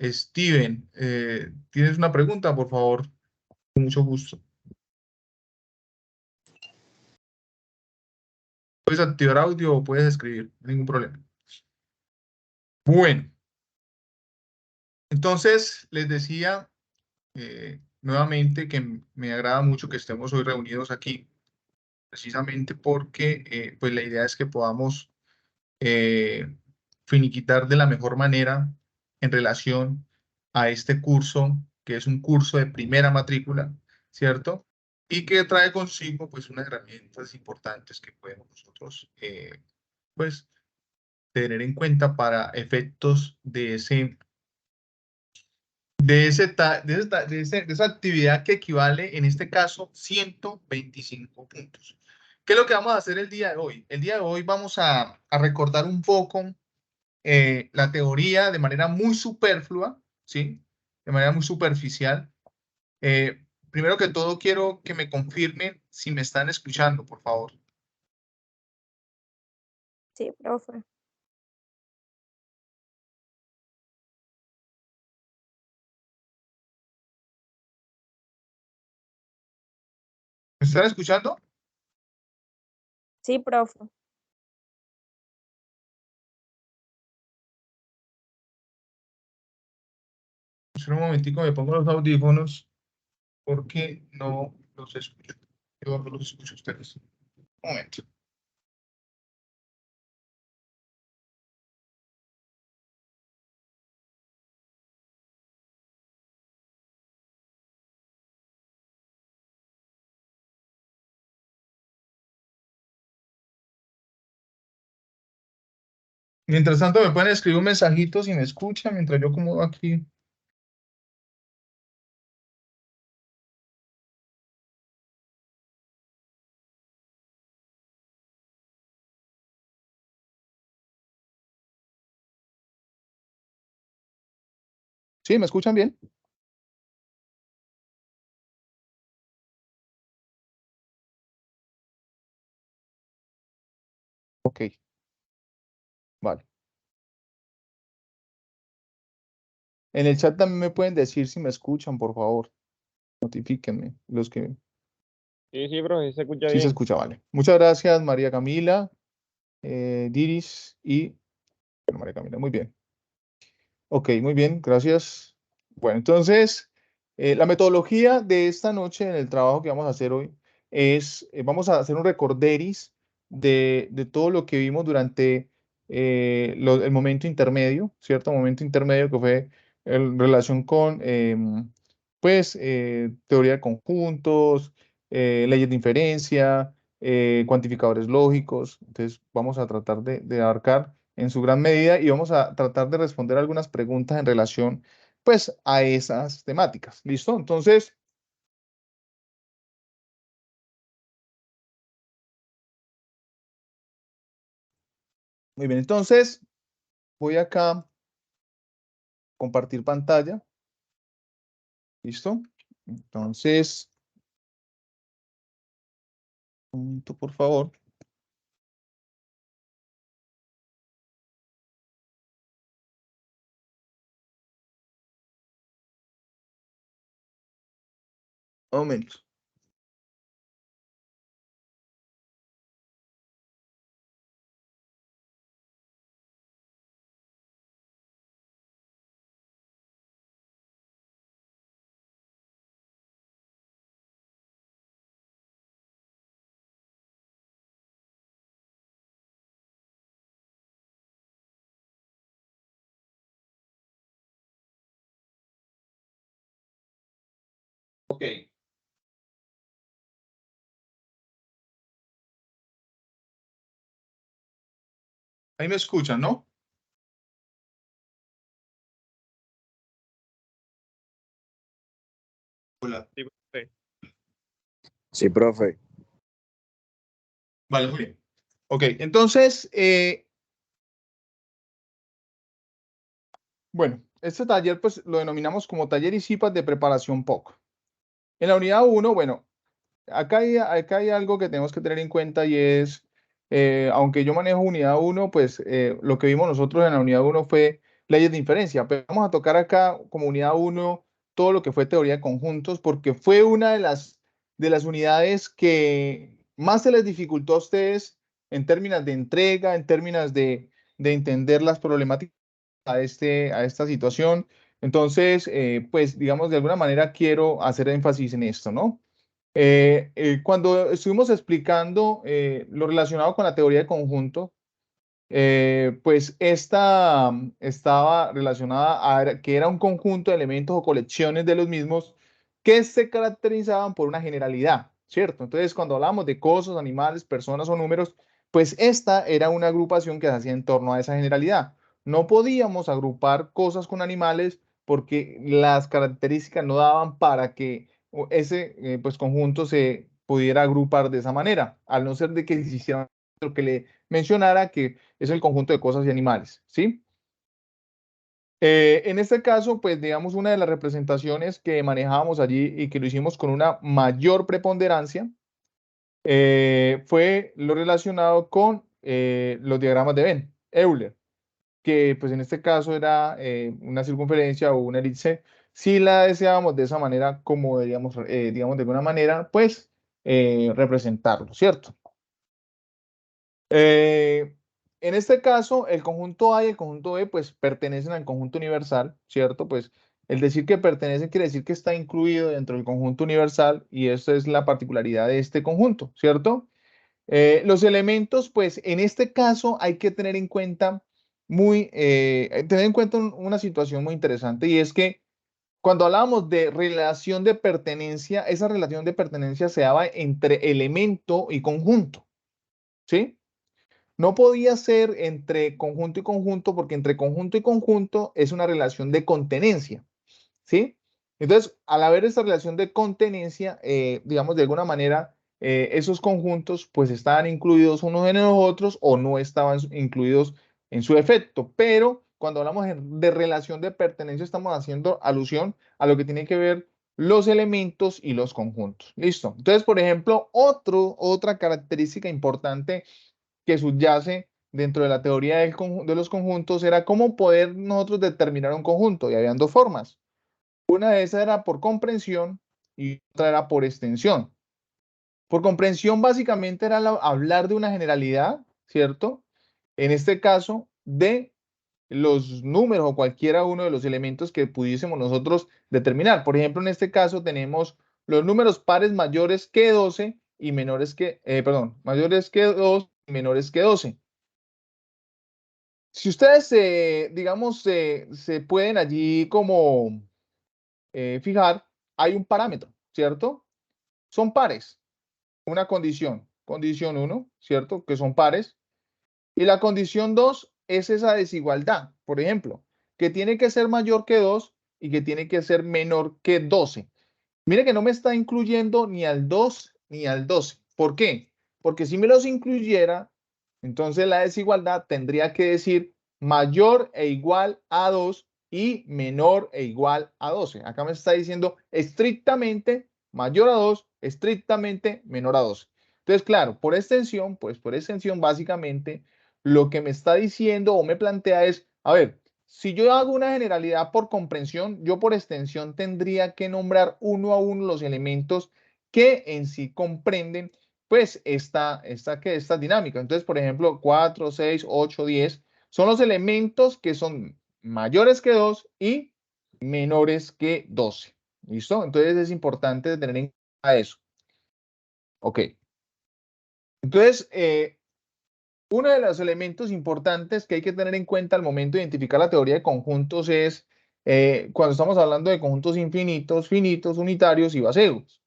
Steven, ¿tienes una pregunta, por favor? Con mucho gusto. Puedes activar audio o puedes escribir, no hay ningún problema. Bueno, entonces les decía nuevamente que me agrada mucho que estemos hoy reunidos aquí, precisamente porque pues la idea es que podamos finiquitar de la mejor manera en relación a este curso, que es un curso de primera matrícula, ¿cierto? Y que trae consigo pues unas herramientas importantes que podemos nosotros pues tener en cuenta para efectos de esa actividad que equivale en este caso 125 puntos. ¿Qué es lo que vamos a hacer el día de hoy? El día de hoy vamos a recordar un poco la teoría de manera muy superflua, ¿sí? De manera muy superficial. Primero que todo, quiero que me confirmen si me están escuchando, por favor. Sí, profe. ¿Me están escuchando? Sí, profe. Espera un momentico, me pongo los audífonos porque no los escucho. Yo no los escucho a ustedes. Un momento. Mientras tanto, me pueden escribir un mensajito si me escuchan, mientras yo acomodo aquí. ¿Sí? ¿Me escuchan bien? Ok, vale. En el chat también me pueden decir si me escuchan, por favor. Notifíquenme los que Sí, profe, se escucha sí se bien. escucha, vale. Muchas gracias, María Camila, Diris y bueno, María Camila. Muy bien. Ok, muy bien, gracias. Bueno, entonces, la metodología de esta noche en el trabajo que vamos a hacer hoy es, vamos a hacer un recorderis de todo lo que vimos durante el momento intermedio, ¿cierto? Momento intermedio que fue en relación con, pues, teoría de conjuntos, leyes de inferencia, cuantificadores lógicos. Entonces, vamos a tratar de abarcar en su gran medida y vamos a tratar de responder algunas preguntas en relación, pues, a esas temáticas. ¿Listo? Entonces, muy bien. Entonces, voy acá a compartir pantalla. ¿Listo? Entonces, un momento, por favor. Un momento. Ok. Ahí me escuchan, ¿no? Hola. Sí, profe. Sí, profe. Vale, muy bien. Ok, entonces, bueno, este taller pues lo denominamos como taller y ISIPAS de preparación POC. En la unidad 1, bueno, acá hay algo que tenemos que tener en cuenta y es, aunque yo manejo unidad 1, pues lo que vimos nosotros en la unidad 1 fue leyes de inferencia. Pero vamos a tocar acá como unidad 1 todo lo que fue teoría de conjuntos, porque fue una de las unidades que más se les dificultó a ustedes en términos de entrega, en términos de entender las problemáticas a esta situación. Entonces, pues, digamos, de alguna manera quiero hacer énfasis en esto, ¿no? Cuando estuvimos explicando lo relacionado con la teoría de conjunto, pues esta estaba relacionada a que era un conjunto de elementos o colecciones de los mismos que se caracterizaban por una generalidad, ¿cierto? Entonces, cuando hablamos de cosas, animales, personas o números, pues esta era una agrupación que se hacía en torno a esa generalidad. No podíamos agrupar cosas con animales porque las características no daban para que ese pues, conjunto se pudiera agrupar de esa manera, al no ser de que se hiciera lo que le mencionara que es el conjunto de cosas y animales, ¿sí? En este caso, pues digamos, una de las representaciones que manejábamos allí y que lo hicimos con una mayor preponderancia fue lo relacionado con los diagramas de Venn, Euler, que pues en este caso era una circunferencia o una elipse. Si la deseábamos de esa manera, como deberíamos, digamos, de alguna manera, pues representarlo, ¿cierto? En este caso, el conjunto A y el conjunto B, pues pertenecen al conjunto universal, ¿cierto? Pues el decir que pertenece quiere decir que está incluido dentro del conjunto universal y esta es la particularidad de este conjunto, ¿cierto? Los elementos, pues en este caso hay que tener en cuenta una situación muy interesante y es que cuando hablábamos de relación de pertenencia, esa relación de pertenencia se daba entre elemento y conjunto, ¿sí? No podía ser entre conjunto y conjunto porque entre conjunto y conjunto es una relación de contenencia, ¿sí? Entonces, al haber esta relación de contenencia, digamos, de alguna manera, esos conjuntos pues estaban incluidos unos en los otros o no estaban incluidos en su efecto. Pero cuando hablamos de relación de pertenencia, estamos haciendo alusión a lo que tiene que ver los elementos y los conjuntos. ¿Listo? Entonces, por ejemplo, otra característica importante que subyace dentro de la teoría de los conjuntos era cómo poder nosotros determinar un conjunto. Y habían dos formas. Una de esas era por comprensión y otra era por extensión. Por comprensión básicamente era hablar de una generalidad, ¿cierto? En este caso, de los números o cualquiera uno de los elementos que pudiésemos nosotros determinar. Por ejemplo, en este caso tenemos los números pares mayores que 12 y menores que, mayores que 2 y menores que 12. Si ustedes, digamos, se pueden allí como fijar, hay un parámetro, ¿cierto? Son pares. Una condición 1, ¿cierto? Que son pares. Y la condición 2 es esa desigualdad, por ejemplo, que tiene que ser mayor que 2 y que tiene que ser menor que 12. Mire que no me está incluyendo ni al 2 ni al 12. ¿Por qué? Porque si me los incluyera, entonces la desigualdad tendría que decir mayor e igual a 2 y menor e igual a 12. Acá me está diciendo estrictamente mayor a 2, estrictamente menor a 12. Entonces, claro, por extensión, pues por extensión básicamente lo que me está diciendo o me plantea es, a ver, si yo hago una generalidad por comprensión, yo por extensión tendría que nombrar uno a uno los elementos que en sí comprenden pues esta dinámica. Entonces, por ejemplo, 4, 6, 8, 10 son los elementos que son mayores que 2 y menores que 12. ¿Listo? Entonces es importante tener en cuenta eso. Ok. Entonces, uno de los elementos importantes que hay que tener en cuenta al momento de identificar la teoría de conjuntos es cuando estamos hablando de conjuntos infinitos, finitos, unitarios y vacíos.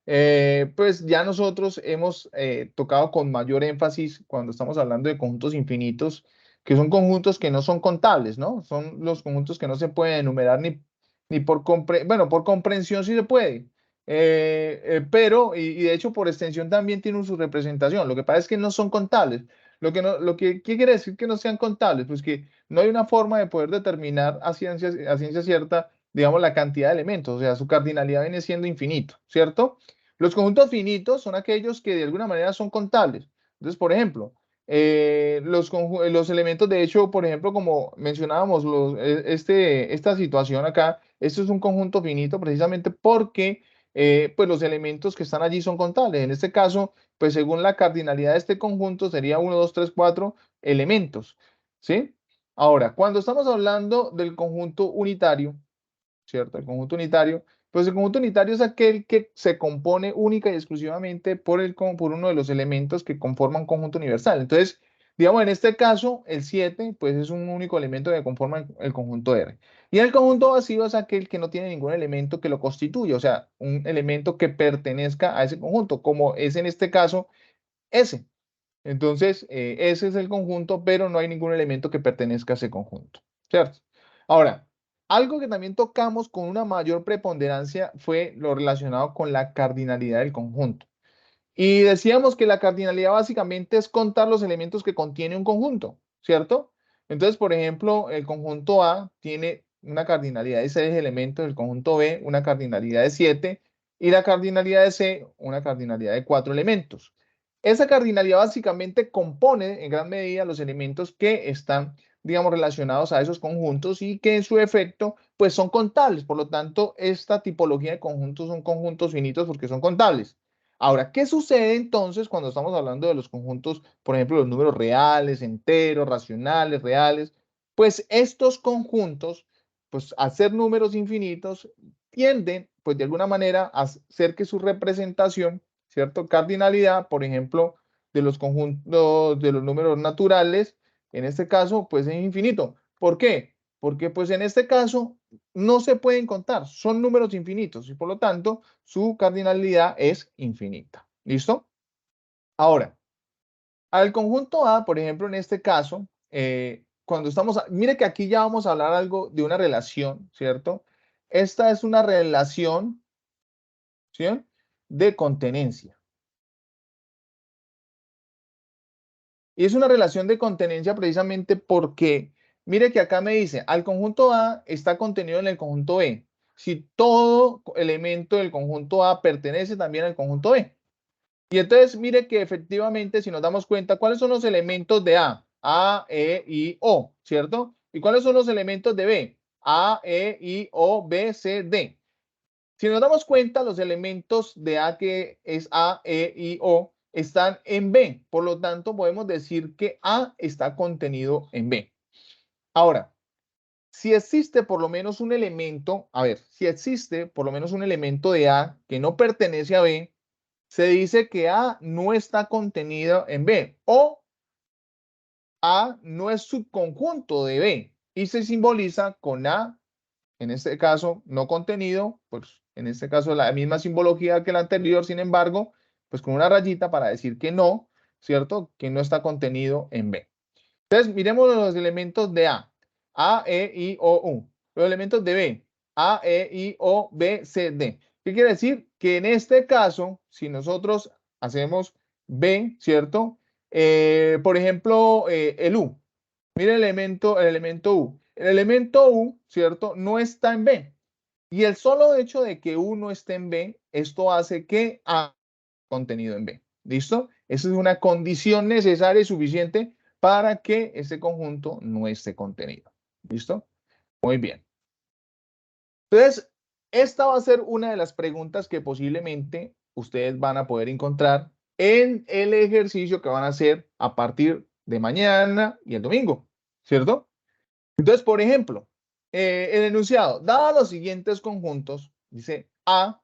Pues ya nosotros hemos tocado con mayor énfasis cuando estamos hablando de conjuntos infinitos, que son conjuntos que no son contables, ¿no? Son los conjuntos que no se pueden enumerar ni por por comprensión sí se puede. Pero, y de hecho por extensión también tienen su representación. Lo que pasa es que no son contables. ¿Qué quiere decir que no sean contables? Pues que no hay una forma de poder determinar a ciencia cierta, digamos, la cantidad de elementos, o sea, su cardinalidad viene siendo infinito, ¿cierto? Los conjuntos finitos son aquellos que de alguna manera son contables. Entonces, por ejemplo, los elementos, de hecho, por ejemplo, como mencionábamos, esta situación acá, esto es un conjunto finito precisamente porque pues los elementos que están allí son contables. En este caso, pues según la cardinalidad de este conjunto sería 1, 2, 3, 4 elementos, ¿sí? Ahora, cuando estamos hablando del conjunto unitario, ¿cierto? El conjunto unitario, pues el conjunto unitario es aquel que se compone única y exclusivamente por uno de los elementos que conforman un conjunto universal. Entonces, digamos, en este caso, el 7, pues es un único elemento que conforma el conjunto R. Y el conjunto vacío es aquel que no tiene ningún elemento que lo constituya, o sea, un elemento que pertenezca a ese conjunto, como es en este caso S. Entonces, ese es el conjunto, pero no hay ningún elemento que pertenezca a ese conjunto, ¿cierto? Ahora, algo que también tocamos con una mayor preponderancia fue lo relacionado con la cardinalidad del conjunto. Y decíamos que la cardinalidad básicamente es contar los elementos que contiene un conjunto, ¿cierto? Entonces, por ejemplo, el conjunto A tiene una cardinalidad de 6 elementos, el conjunto B una cardinalidad de 7 y la cardinalidad de C una cardinalidad de 4 elementos. Esa cardinalidad básicamente compone en gran medida los elementos que están, digamos, relacionados a esos conjuntos y que en su efecto, pues son contables. Por lo tanto, esta tipología de conjuntos son conjuntos finitos porque son contables. Ahora, ¿qué sucede entonces cuando estamos hablando de los conjuntos, por ejemplo, los números reales, enteros, racionales, reales? Pues estos conjuntos, pues al ser números infinitos, tienden, pues de alguna manera, a hacer que su representación, ¿cierto? Cardinalidad, por ejemplo, de los conjuntos de los números naturales, en este caso, pues es infinito. ¿Por qué? Porque pues en este caso no se pueden contar, son números infinitos y por lo tanto su cardinalidad es infinita. ¿Listo? Ahora, al conjunto A, por ejemplo, en este caso, cuando mire que aquí ya vamos a hablar algo de una relación, ¿cierto? Esta es una relación, ¿sí? De contenencia. Y es una relación de contenencia precisamente porque, mire que acá me dice, al conjunto A está contenido en el conjunto B. Si todo elemento del conjunto A pertenece también al conjunto B. Y entonces, mire que efectivamente, si nos damos cuenta, ¿cuáles son los elementos de A? A, E, I, O, ¿cierto? ¿Y cuáles son los elementos de B? A, E, I, O, B, C, D. Si nos damos cuenta, los elementos de A, que es A, E, I, O, están en B. Por lo tanto, podemos decir que A está contenido en B. Ahora, si existe por lo menos un elemento, a ver, si existe por lo menos un elemento de A que no pertenece a B, se dice que A no está contenido en B o A no es subconjunto de B y se simboliza con A, en este caso no contenido, pues en este caso la misma simbología que la anterior, sin embargo, pues con una rayita para decir que no, ¿cierto? Que no está contenido en B. Entonces, miremos los elementos de A, E, I, O, U. Los elementos de B, A, E, I, O, B, C, D. ¿Qué quiere decir? Que en este caso, si nosotros hacemos B, ¿cierto? Por ejemplo, el U. Mire el elemento U. El elemento U, ¿cierto? No está en B. Y el solo hecho de que U no esté en B, esto hace que A contenido en B. ¿Listo? Esa es una condición necesaria y suficiente para que ese conjunto no esté contenido. ¿Listo? Muy bien. Entonces, esta va a ser una de las preguntas que posiblemente ustedes van a poder encontrar en el ejercicio que van a hacer a partir de mañana y el domingo, ¿cierto? Entonces, por ejemplo, el enunciado, dados los siguientes conjuntos, dice A,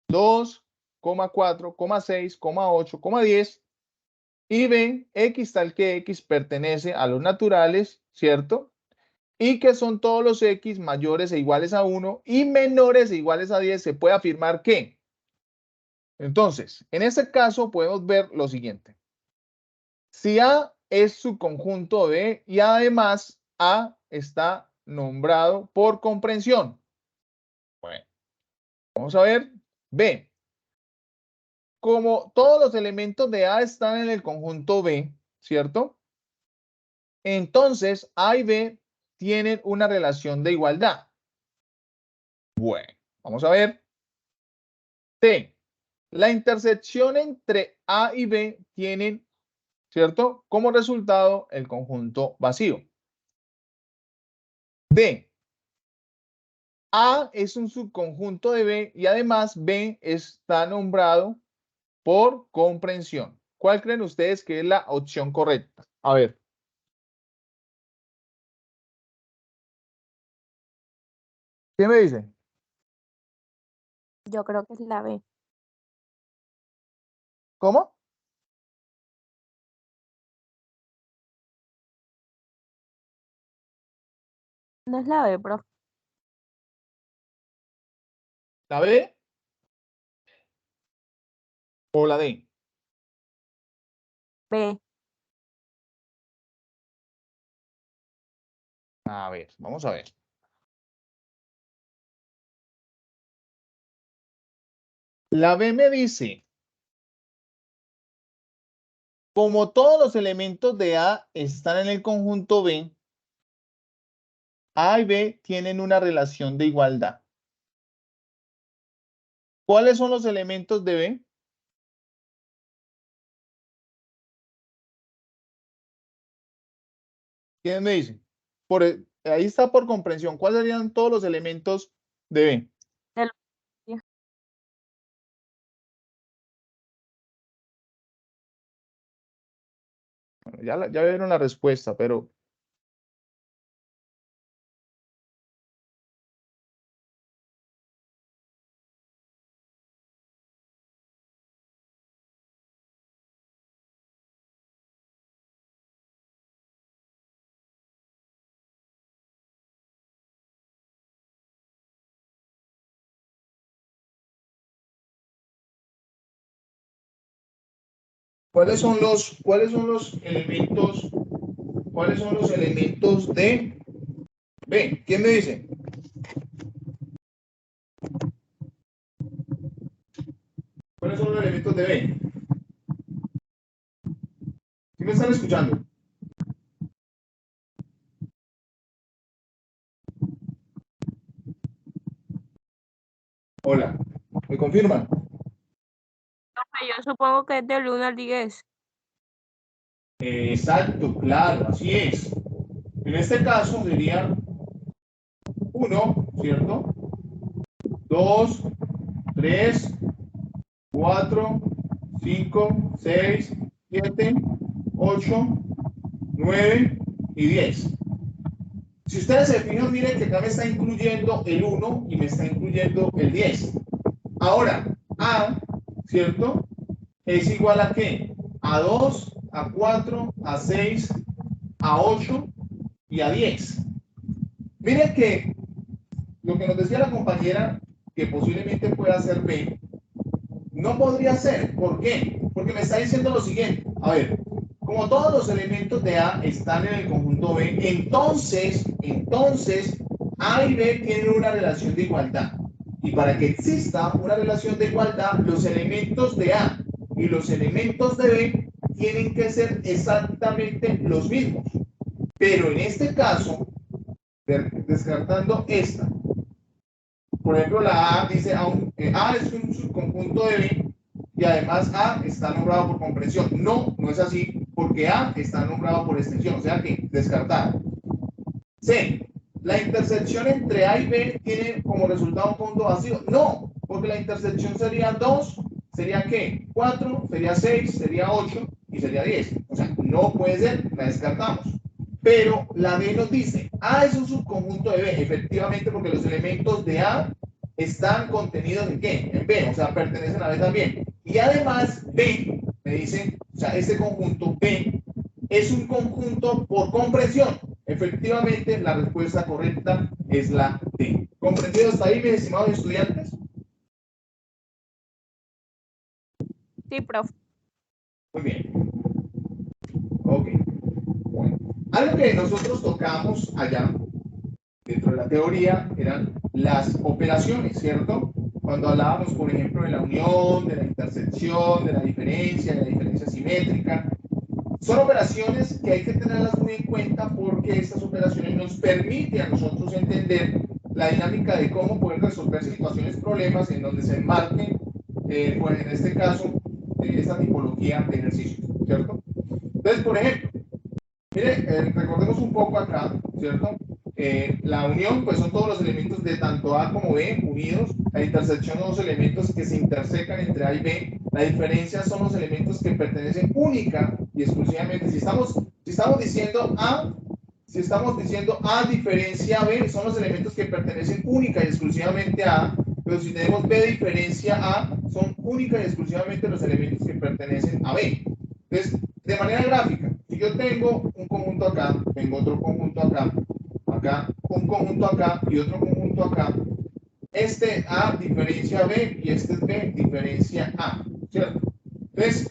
2, 4, 6, 8, 10, y B, X tal que X pertenece a los naturales, ¿cierto? Y que son todos los X mayores e iguales a 1 y menores e iguales a 10, se puede afirmar que. Entonces, en este caso podemos ver lo siguiente. Si A es subconjunto de y además A está nombrado por comprensión. Bueno, vamos a ver B. Como todos los elementos de A están en el conjunto B, ¿cierto? Entonces, A y B tienen una relación de igualdad. Bueno, vamos a ver. T. La intersección entre A y B tienen ¿cierto? Como resultado, el conjunto vacío. D. A es un subconjunto de B y además B está nombrado por comprensión. ¿Cuál creen ustedes que es la opción correcta? A ver. ¿Qué me dicen? Yo creo que es la B. ¿Cómo? No es la B, profe. ¿La B o la D? B. A ver, vamos a ver. La B me dice, como todos los elementos de A están en el conjunto B, A y B tienen una relación de igualdad. ¿Cuáles son los elementos de B? ¿Quién me dice? Ahí está por comprensión. ¿Cuáles serían todos los elementos de B? Del- Bueno, ya vieron la respuesta, pero ¿cuáles son los elementos, de B? ¿Quién me dice? ¿Cuáles son los elementos de B? ¿Sí me están escuchando? Hola, ¿me confirman? Profe, yo supongo que es del 1 al 10. Exacto, claro, así es. En este caso sería 1, ¿cierto? 2, 3, 4, 5, 6, 7, 8, 9 y 10. Si ustedes se fijan, miren que acá me está incluyendo el 1 y me está incluyendo el 10. Ahora, A, ¿cierto? Es igual a ¿qué? A 2, a 4, a 6, a 8 y a 10. Miren que lo que nos decía la compañera, que posiblemente pueda ser B, no podría ser. ¿Por qué? Porque me está diciendo lo siguiente. A ver, como todos los elementos de A están en el conjunto B, entonces A y B tienen una relación de igualdad. Y para que exista una relación de igualdad, los elementos de A y los elementos de B tienen que ser exactamente los mismos. Pero en este caso, descartando esta, por ejemplo, la A dice A es un subconjunto de B y además A está nombrado por comprensión. No, no es así, porque A está nombrado por extensión, o sea que descartar. C. La intersección entre A y B tiene como resultado un punto vacío. No, porque la intersección sería 2, sería ¿qué? 4, sería 6, sería 8 y sería 10. O sea, no puede ser, la descartamos. Pero la D nos dice, A es un subconjunto de B, efectivamente, porque los elementos de A están contenidos en ¿qué? En B, o sea, pertenecen a B también. Y además, B, me dice, o sea, este conjunto B es un conjunto por comprensión. Efectivamente, la respuesta correcta es la D. ¿Comprendido hasta ahí, mis estimados estudiantes? Sí, profe. Muy bien. Ok. Bueno. Algo que nosotros tocamos allá dentro de la teoría eran las operaciones, ¿cierto? Cuando hablábamos, por ejemplo, de la unión, de la intersección, de la diferencia simétrica. Son operaciones que hay que tenerlas muy en cuenta porque estas operaciones nos permiten a nosotros entender la dinámica de cómo poder resolver situaciones, problemas en donde se enmarquen, pues en este caso, esta tipología de ejercicio, ¿cierto? Entonces, por ejemplo, mire, recordemos un poco acá, ¿cierto? La unión, pues son todos los elementos de tanto A como B unidos. La intersección son los elementos que se intersecan entre A y B. La diferencia son los elementos que pertenecen única y exclusivamente. Si estamos diciendo A diferencia B, son los elementos que pertenecen única y exclusivamente a A. Pero si tenemos B diferencia A, son única y exclusivamente los elementos que pertenecen a B. Entonces, de manera gráfica, si yo tengo un conjunto acá, tengo otro conjunto acá, acá, un conjunto acá y otro conjunto acá, este A diferencia B y este B diferencia A, ¿cierto? Entonces,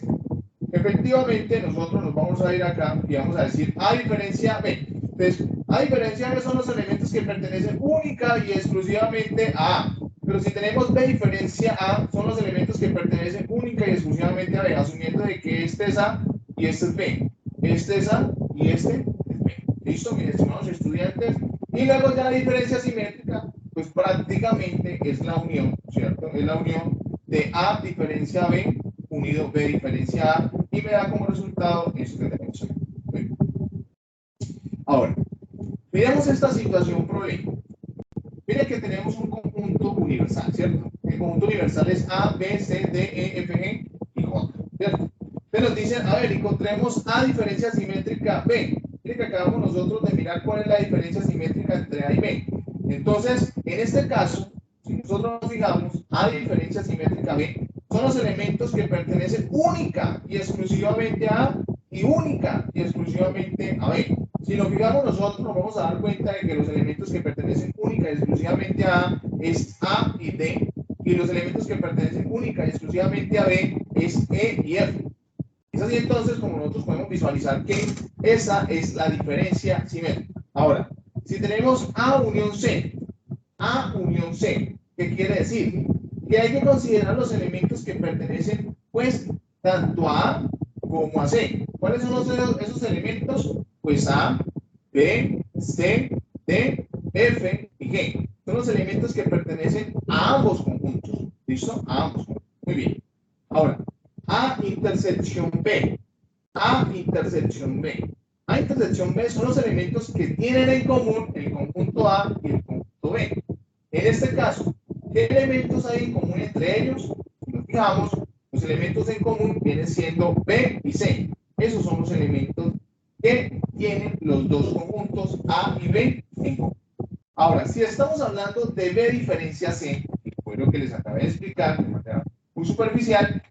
efectivamente, nosotros nos vamos a ir acá y vamos a decir A diferencia B. Entonces, A diferencia B son los elementos que pertenecen única y exclusivamente a A. Pero si tenemos B diferencia A, son los elementos que pertenecen única y exclusivamente a B, asumiendo de que este es A y este es B. Este es A y este es B. ¿Listo, mis estimados estudiantes? Y luego ya la diferencia simétrica, pues prácticamente es la unión, ¿cierto? Es la unión de A diferencia B unido B diferencia A y me da como resultado esto que tenemos aquí. ¿Sí? Ahora, miremos esta situación problema. Mire que tenemos un conjunto universal, ¿cierto? El conjunto universal es A, B, C, D, E, F, G y J, ¿cierto? Entonces nos dicen, a ver, encontremos A diferencia simétrica B. Mire que acabamos nosotros de mirar cuál es la diferencia simétrica entre A y B. Entonces, en este caso, si nosotros nos fijamos, A diferencia simétrica B son los elementos que pertenecen única y exclusivamente a A y única y exclusivamente a B. Si nos fijamos nosotros, nos vamos a dar cuenta de que los elementos que pertenecen única y exclusivamente a A es A y D, y los elementos que pertenecen única y exclusivamente a B es E y F. Es así entonces como nosotros podemos visualizar que esa es la diferencia simétrica. Ahora, si tenemos A unión C, ¿qué quiere decir? Que hay que considerar los elementos que pertenecen, pues, tanto a A como a C. ¿Cuáles son esos elementos? Pues A, B, C, D, F y G. Son los elementos que pertenecen a ambos conjuntos. ¿Listo? A ambos conjuntos. Muy bien. Ahora, A intersección B. A intersección B. A intersección B son los elementos que tienen en común el conjunto A y el conjunto B. En este caso, ¿qué elementos hay en común entre ellos? Si nos fijamos, los elementos en común vienen siendo B y C. Esos son los elementos que tienen los dos conjuntos A y B en común. Ahora, si estamos hablando de B diferencia C, que fue lo que les acabé de explicar de manera muy superficial,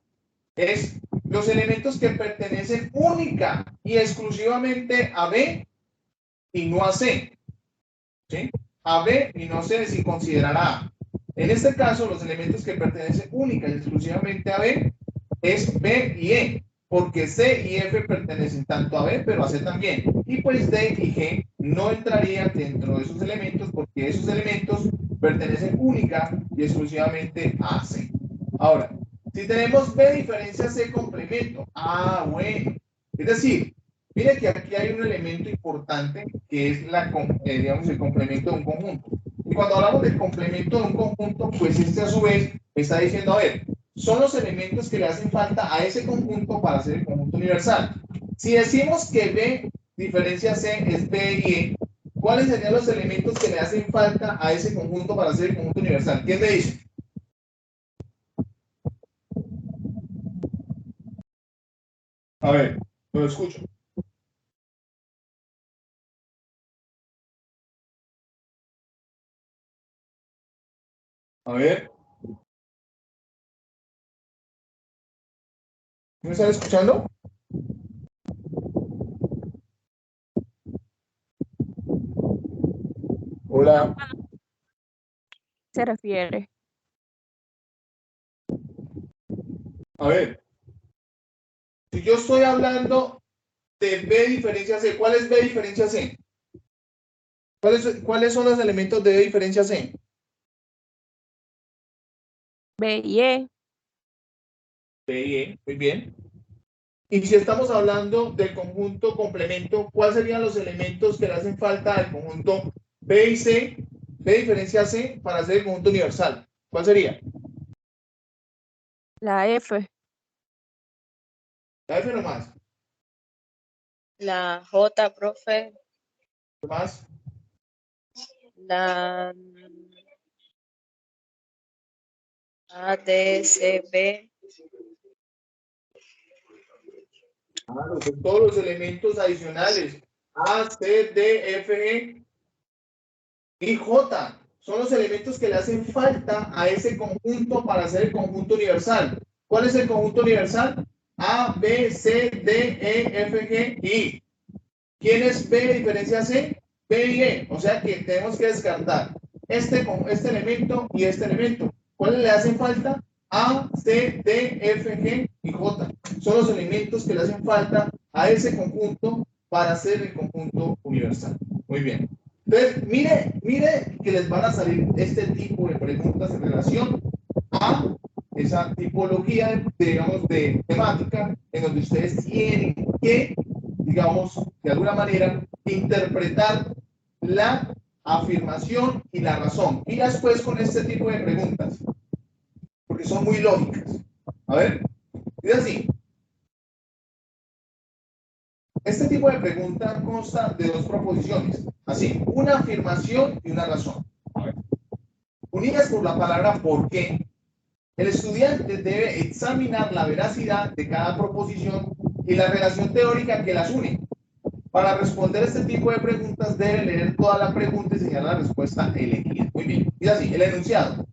es los elementos que pertenecen única y exclusivamente a B y no a C. ¿Sí? A B y no C sin considerar a A. En este caso, los elementos que pertenecen única y exclusivamente a B es B y E, porque C y F pertenecen tanto a B, pero a C también. Y pues D y G no entrarían dentro de esos elementos porque esos elementos pertenecen única y exclusivamente a C. Ahora, si tenemos B diferencia C complemento, bueno. Es decir, mire que aquí hay un elemento importante que es digamos, el complemento de un conjunto. Y cuando hablamos del complemento de un conjunto, pues este a su vez me está diciendo, a ver, son los elementos que le hacen falta a ese conjunto para hacer el conjunto universal. Si decimos que B diferencia C es B y E, ¿cuáles serían los elementos que le hacen falta a ese conjunto para hacer el conjunto universal? ¿Quién me dice? A ver, lo escucho. A ver. ¿Me están escuchando? Hola. Se refiere. A ver. Si yo estoy hablando de B diferencia C, ¿cuál es B diferencia C? ¿Cuáles son los elementos de B diferencia C? B y E. B y E, muy bien. Y si estamos hablando del conjunto complemento, ¿cuáles serían los elementos que le hacen falta al conjunto B y C, B diferencia C, para hacer el conjunto universal? ¿Cuál sería? La F. La F nomás. La J, profe. ¿Qué más? La A, D, C, B. Claro, son todos los elementos adicionales. A, C, D, F, G y J. Son los elementos que le hacen falta a ese conjunto para hacer el conjunto universal. ¿Cuál es el conjunto universal? A, B, C, D, E, F, G, I. ¿Quién es B de diferencia C? B y E. O sea que tenemos que descartar este elemento y este elemento. ¿Cuáles le hacen falta? A, C, D, F, G y J. Son los elementos que le hacen falta a ese conjunto para hacer el conjunto universal. Muy bien. Entonces, mire que les van a salir este tipo de preguntas en relación a esa tipología, digamos, de temática en donde ustedes tienen que, digamos, de alguna manera, interpretar la afirmación y la razón. Y después con este tipo de preguntas, porque son muy lógicas. A ver, es así. Este tipo de pregunta consta de dos proposiciones, así, una afirmación y una razón. A ver. Unidas por la palabra ¿por qué? El estudiante debe examinar la veracidad de cada proposición y la relación teórica que las une. Para responder este tipo de preguntas debe leer toda la pregunta y señalar la respuesta elegida. Muy bien. Y así, el enunciado.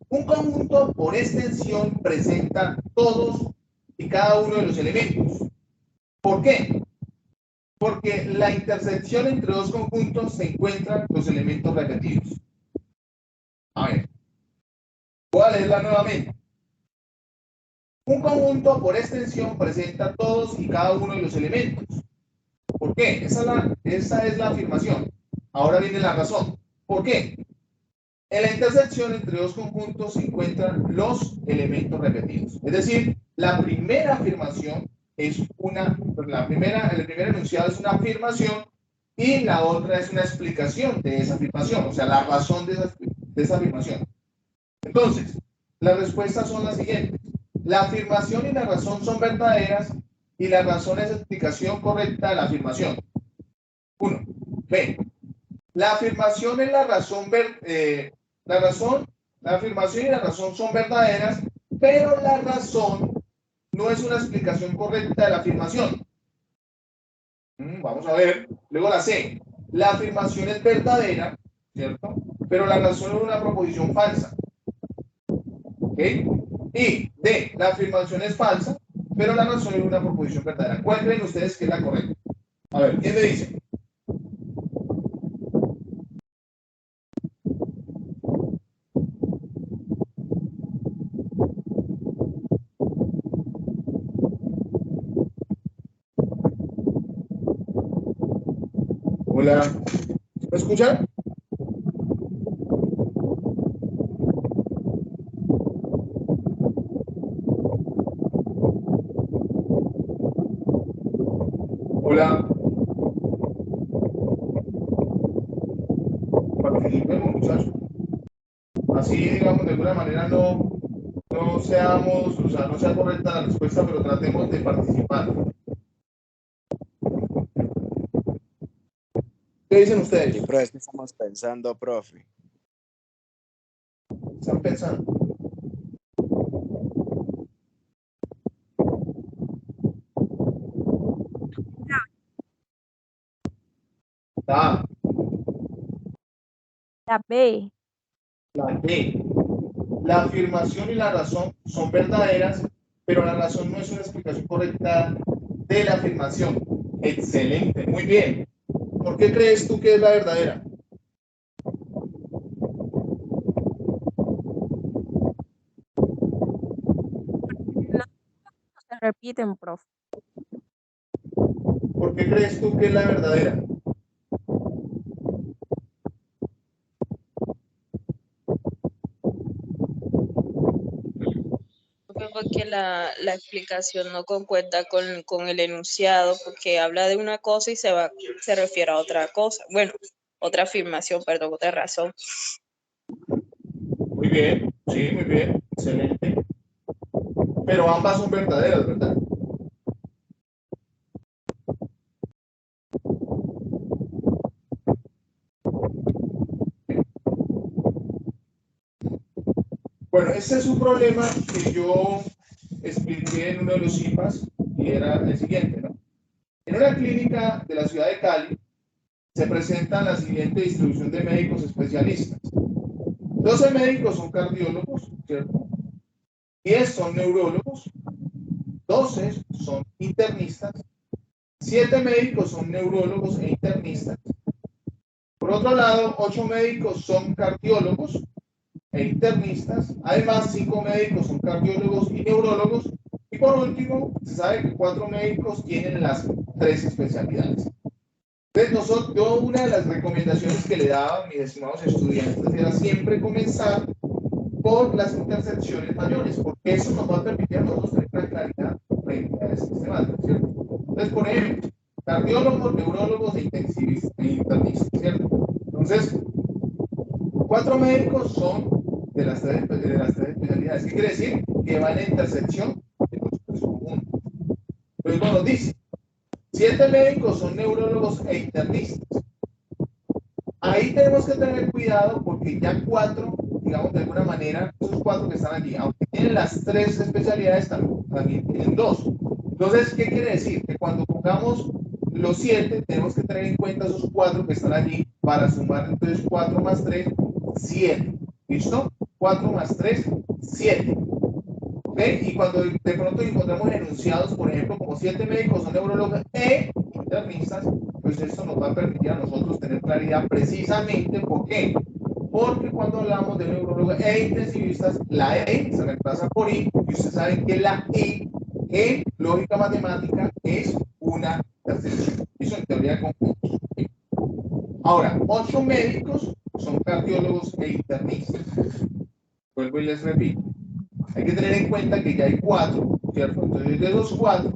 Un conjunto por extensión presenta todos y cada uno de los elementos. ¿Por qué? Porque la intersección entre dos conjuntos se encuentran los elementos repetidos. A ver, voy a leerla nuevamente. Un conjunto por extensión presenta todos y cada uno de los elementos. ¿Por qué? Esa es la afirmación. Ahora viene la razón. ¿Por qué? En la intersección entre dos conjuntos se encuentran los elementos repetidos. Es decir, la primera afirmación es el primer enunciado es una afirmación y la otra es una explicación de esa afirmación, o sea, la razón de esa afirmación. Entonces, las respuestas son las siguientes. La afirmación y la razón son verdaderas y la razón es explicación correcta de la afirmación. 1. B. La afirmación y la razón, la afirmación y la razón son verdaderas, pero la razón no es una explicación correcta de la afirmación. Vamos a ver. Luego la C. La afirmación es verdadera, ¿cierto? Pero la razón es una proposición falsa. ¿Ok? Y D. La afirmación es falsa, pero la razón es una proposición verdadera. ¿Cuál creen ustedes que es la correcta? A ver, ¿quién me dice? Hola. ¿Me escuchan? Hola. Participemos, muchachos. Así, digamos, de alguna manera no seamos, o sea, no sea correcta la respuesta, pero tratemos de participar. ¿Qué dicen Sí, ustedes? profe, es que estamos pensando, profe. ¿Están pensando? La La B. la B. La afirmación y la razón son verdaderas, pero la razón no es una explicación correcta de la afirmación. Excelente, muy bien. ¿Por qué crees tú que es la verdadera? No se repiten, profe. ¿Por qué crees tú que es la verdadera? Porque la explicación no concuerda con el enunciado, porque habla de una cosa y se refiere a otra cosa. Bueno, otra afirmación, perdón, otra razón. Muy bien, sí, muy bien, excelente. Pero ambas son verdaderas, ¿verdad? Bueno, este es un problema que yo expliqué en uno de los IPAs y era el siguiente, ¿no? En una clínica de la ciudad de Cali se presenta la siguiente distribución de médicos especialistas. 12 médicos son cardiólogos, ¿cierto? 10 son neurólogos, 12 son internistas, 7 médicos son neurólogos e internistas. Por otro lado, 8 médicos son cardiólogos e internistas. Además, 5 médicos son cardiólogos y neurólogos. Y por último, se sabe que 4 médicos tienen las 3 especialidades. Entonces, yo una de las recomendaciones que le daba a mis estimados estudiantes era siempre comenzar por las intersecciones mayores, porque eso nos va a permitir a nosotros tener una claridad frente a este sistema, ¿cierto? Entonces, por ejemplo, cardiólogos, neurólogos e internistas, ¿cierto? Entonces, 4 médicos son de las tres especialidades. ¿Qué quiere decir? Que van en intersección de los conjuntos. Luego nos dice, 7 médicos son neurólogos e internistas. Ahí tenemos que tener cuidado porque ya 4, digamos de alguna manera, esos 4 que están allí, aunque tienen las 3 especialidades, también tienen 2. Entonces, ¿qué quiere decir? Que cuando pongamos los 7, tenemos que tener en cuenta esos 4 que están allí para sumar entonces 4 más 3, 7. ¿Listo? 4 más 3, 7. ¿Ok? Y cuando de pronto encontramos enunciados, por ejemplo, como 7 médicos son neurólogos e internistas, pues esto nos va a permitir a nosotros tener claridad precisamente. ¿Por qué? Porque cuando hablamos de neurólogos e intensivistas, la E se reemplaza por I, y ustedes saben que la I en lógica matemática es una intersección. Eso en teoría de conjuntos. ¿Sí? Ahora, 8 médicos son cardiólogos e internistas. Vuelvo y les repito. Hay que tener en cuenta que ya hay 4, ¿cierto? Entonces, de los 4,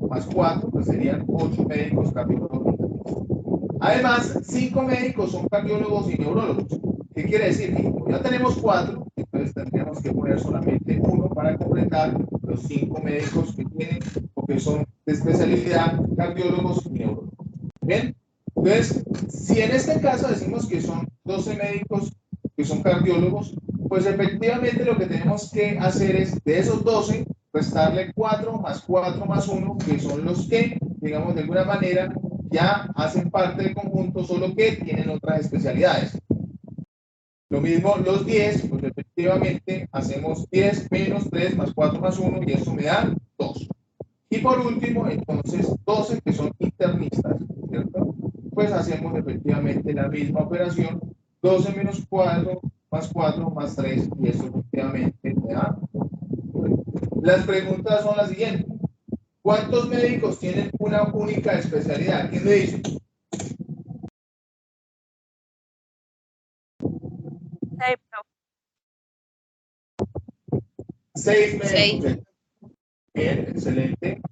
más 4, pues serían 8 médicos cardiólogos. Además, 5 médicos son cardiólogos y neurólogos. ¿Qué quiere decir? Que como ya tenemos 4, entonces tendríamos que poner solamente 1 para completar los 5 médicos que tienen o que son de especialidad cardiólogos y neurólogos. ¿Bien? Entonces, si en este caso decimos que son 12 médicos que son cardiólogos, pues efectivamente lo que tenemos que hacer es, de esos 12, restarle 4 más 1, que son los que, digamos, de alguna manera, ya hacen parte del conjunto, solo que tienen otras especialidades. Lo mismo los 10, pues efectivamente hacemos 10 menos 3 más 4 más 1, y eso me da 2. Y por último, entonces, 12 que son internistas, ¿cierto? Pues hacemos efectivamente la misma operación, 12 menos 4 más 4 más 3, y eso efectivamente me da. Las preguntas son las siguientes. ¿Cuántos médicos tienen una única especialidad? ¿Quién me dice? 6, profe. 6 médicos. 6. Bien, excelente.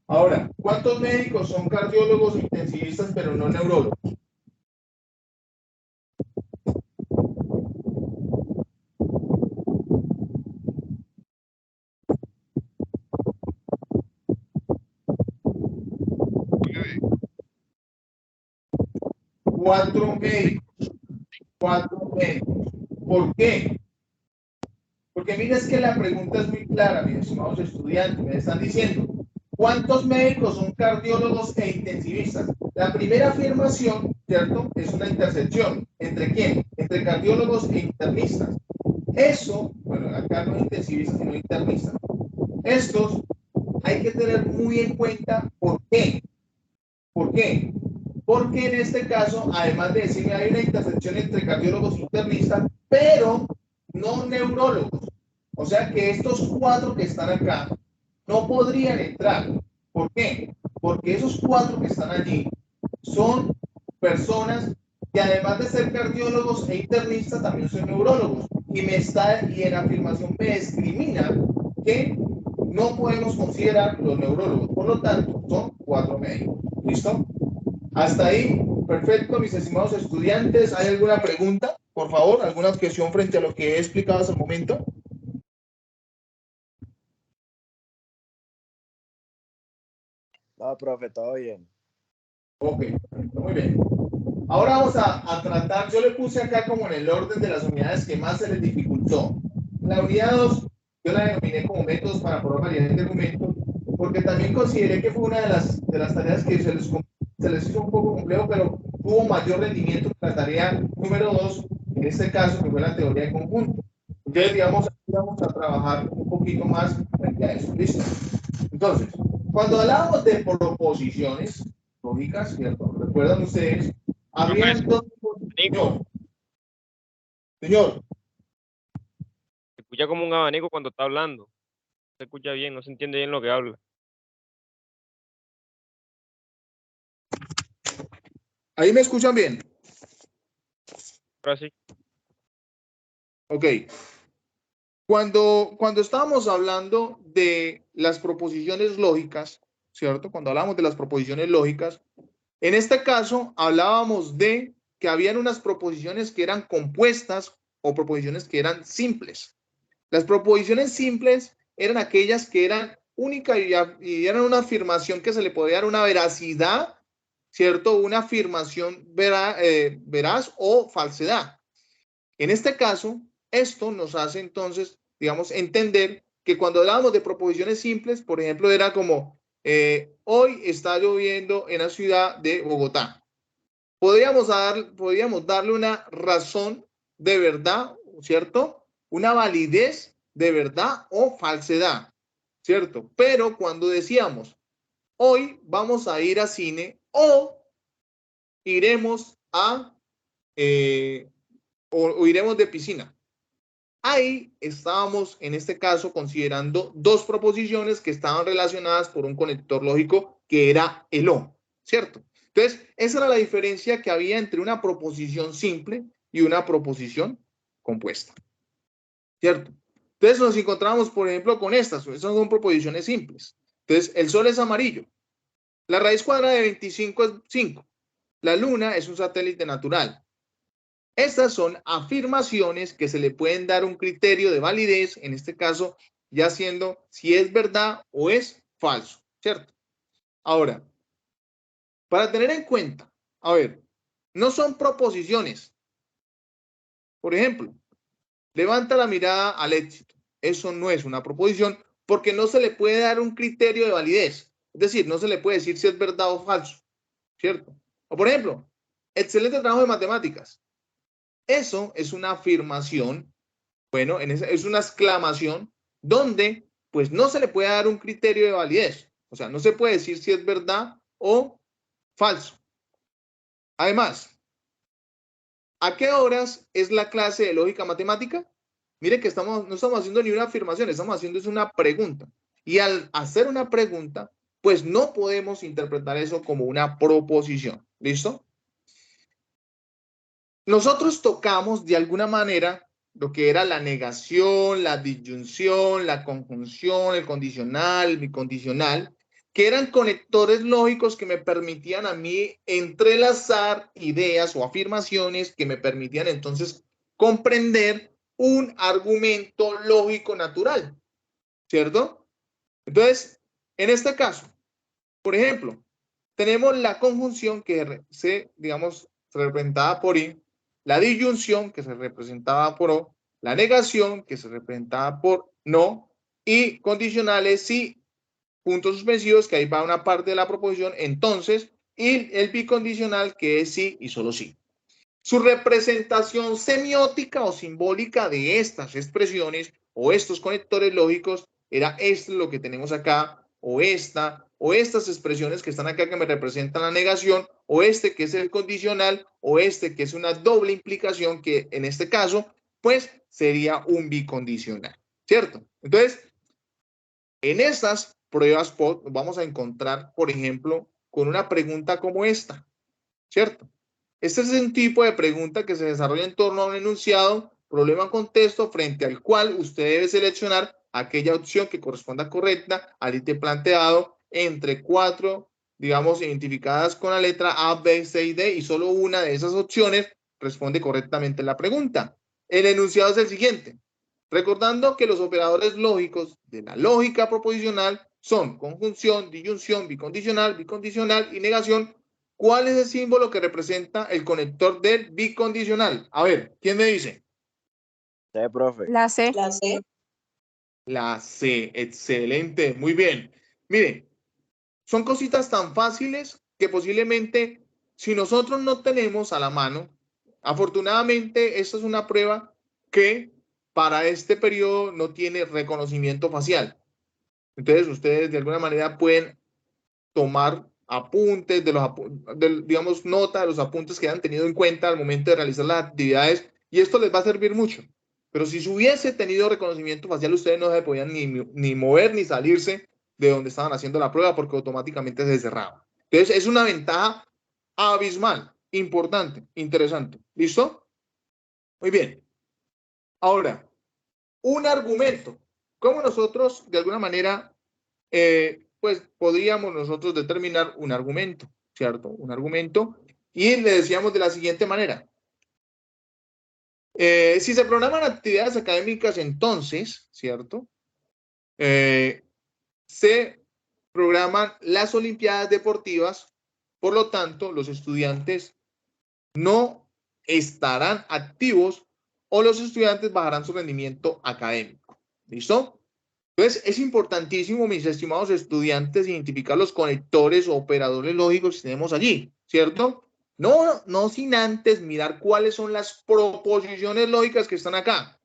Ahora, ¿cuántos médicos son cardiólogos e intensivistas pero no neurólogos? Cuatro médicos. 4 médicos. ¿Por qué? Porque mira, es que la pregunta es muy clara, mis estimados estudiantes. Me están diciendo, ¿cuántos médicos son cardiólogos e intensivistas? La primera afirmación, ¿cierto? Es una intersección. ¿Entre quién? Entre cardiólogos e internistas. Eso, bueno, acá no es intensivista, sino internista. Estos hay que tener muy en cuenta por qué. ¿Por qué? Porque en este caso, además de decir que hay una intersección entre cardiólogos e internistas, pero no neurólogos. O sea que estos 4 que están acá no podrían entrar. ¿Por qué? Porque esos 4 que están allí son personas que además de ser cardiólogos e internistas también son neurólogos. Y en la afirmación me discrimina que no podemos considerar los neurólogos. Por lo tanto, son 4 médicos. ¿Listo? Hasta ahí, perfecto, mis estimados estudiantes. ¿Hay alguna pregunta? Por favor, ¿alguna objeción frente a lo que he explicado hasta el momento? No, profe, todo bien. Ok, muy bien. Ahora vamos a tratar, yo le puse acá como en el orden de las unidades que más se les dificultó. la unidad 2 yo la denominé como métodos para probar variedad de argumentos, porque también consideré que fue una de las tareas que se les hizo un poco complejo, pero tuvo mayor rendimiento que la tarea número 2, en este caso, que fue la teoría de conjunto. Entonces, digamos, vamos a trabajar un poquito más frente a eso. ¿Listo? Entonces, cuando hablamos de proposiciones lógicas, ¿cierto? ¿Recuerdan ustedes? Habían dos... Nico, Señor, se escucha como un abanico cuando está hablando. No se escucha bien, no se entiende bien lo que habla. ¿ahí me escuchan bien? Ahora sí. Ok. Cuando estábamos hablando de las proposiciones lógicas, ¿cierto? Cuando hablamos de las proposiciones lógicas, en este caso hablábamos de que habían unas proposiciones que eran compuestas o proposiciones que eran simples. Las proposiciones simples eran aquellas que eran únicas y eran una afirmación que se le podía dar una veracidad, ¿cierto? Una afirmación veraz o falsedad. En este caso, esto nos hace entonces, digamos, entender que cuando hablábamos de proposiciones simples, por ejemplo, era como, hoy está lloviendo en la ciudad de Bogotá. Podríamos darle una razón de verdad, ¿cierto? Una validez de verdad o falsedad, ¿cierto? Pero cuando decíamos, hoy vamos a ir a cine o iremos a... o iremos de piscina. Ahí estábamos, en este caso, considerando dos proposiciones que estaban relacionadas por un conector lógico que era el O, ¿cierto? Entonces, esa era la diferencia que había entre una proposición simple y una proposición compuesta, ¿cierto? Entonces, nos encontramos, por ejemplo, con estas son proposiciones simples. Entonces, el sol es amarillo. La raíz cuadrada de 25 es 5. La luna es un satélite natural. Estas son afirmaciones que se le pueden dar un criterio de validez, en este caso, ya siendo si es verdad o es falso, ¿cierto? Ahora, para tener en cuenta, a ver, no son proposiciones. Por ejemplo, levanta la mirada al éxito. Eso no es una proposición porque no se le puede dar un criterio de validez. Es decir, no se le puede decir si es verdad o falso, ¿cierto? O por ejemplo, excelente trabajo de matemáticas. Eso es una afirmación. Bueno, es una exclamación donde pues no se le puede dar un criterio de validez. O sea, no se puede decir si es verdad o falso. Además, ¿a qué horas es la clase de lógica matemática? Mire que no estamos haciendo ni una afirmación, estamos haciendo es una pregunta. Y al hacer una pregunta, pues no podemos interpretar eso como una proposición. ¿Listo? Nosotros tocamos de alguna manera lo que era la negación, la disyunción, la conjunción, el condicional, el bicondicional, que eran conectores lógicos que me permitían a mí entrelazar ideas o afirmaciones que me permitían entonces comprender un argumento lógico natural, ¿cierto? Entonces, en este caso, por ejemplo, tenemos la conjunción que digamos, representada por I, la disyunción que se representaba por O, la negación que se representaba por no, y condicionales sí, puntos suspensivos, que ahí va una parte de la proposición, entonces, y el bicondicional que es sí y solo sí. Su representación semiótica o simbólica de estas expresiones o estos conectores lógicos era esto lo que tenemos acá, o estas expresiones que están acá que me representan la negación, o este que es el condicional, o este que es una doble implicación que en este caso, pues sería un bicondicional, ¿cierto? Entonces, en estas pruebas vamos a encontrar, por ejemplo, con una pregunta como esta, ¿cierto? Este es un tipo de pregunta que se desarrolla en torno a un enunciado, problema o contexto frente al cual usted debe seleccionar aquella opción que corresponda correcta al ítem planteado entre 4, digamos, identificadas con la letra A, B, C y D, y solo una de esas opciones responde correctamente la pregunta. El enunciado es el siguiente. Recordando que los operadores lógicos de la lógica proposicional son conjunción, disyunción, bicondicional y negación. ¿Cuál es el símbolo que representa el conector del bicondicional? A ver, ¿quién me dice? Sí, profe. La C. La C. La C, excelente, muy bien. Miren, son cositas tan fáciles que posiblemente si nosotros no tenemos a la mano, afortunadamente esta es una prueba que para este periodo no tiene reconocimiento facial. Entonces ustedes de alguna manera pueden tomar apuntes digamos, nota de los apuntes que han tenido en cuenta al momento de realizar las actividades y esto les va a servir mucho. Pero si se hubiese tenido reconocimiento facial, ustedes no se podían ni mover ni salirse de donde estaban haciendo la prueba porque automáticamente se cerraba. Entonces, es una ventaja abismal, importante, interesante. ¿Listo? Muy bien. Ahora, un argumento. ¿Cómo nosotros, de alguna manera, pues podríamos nosotros determinar un argumento, ¿cierto? Un argumento. Y le decíamos de la siguiente manera. Si se programan actividades académicas, entonces, ¿cierto? Se programan las Olimpiadas Deportivas, por lo tanto, los estudiantes no estarán activos o los estudiantes bajarán su rendimiento académico. ¿Listo? Entonces, es importantísimo, mis estimados estudiantes, identificar los conectores o operadores lógicos que tenemos allí, ¿cierto? No sin antes mirar cuáles son las proposiciones lógicas que están acá.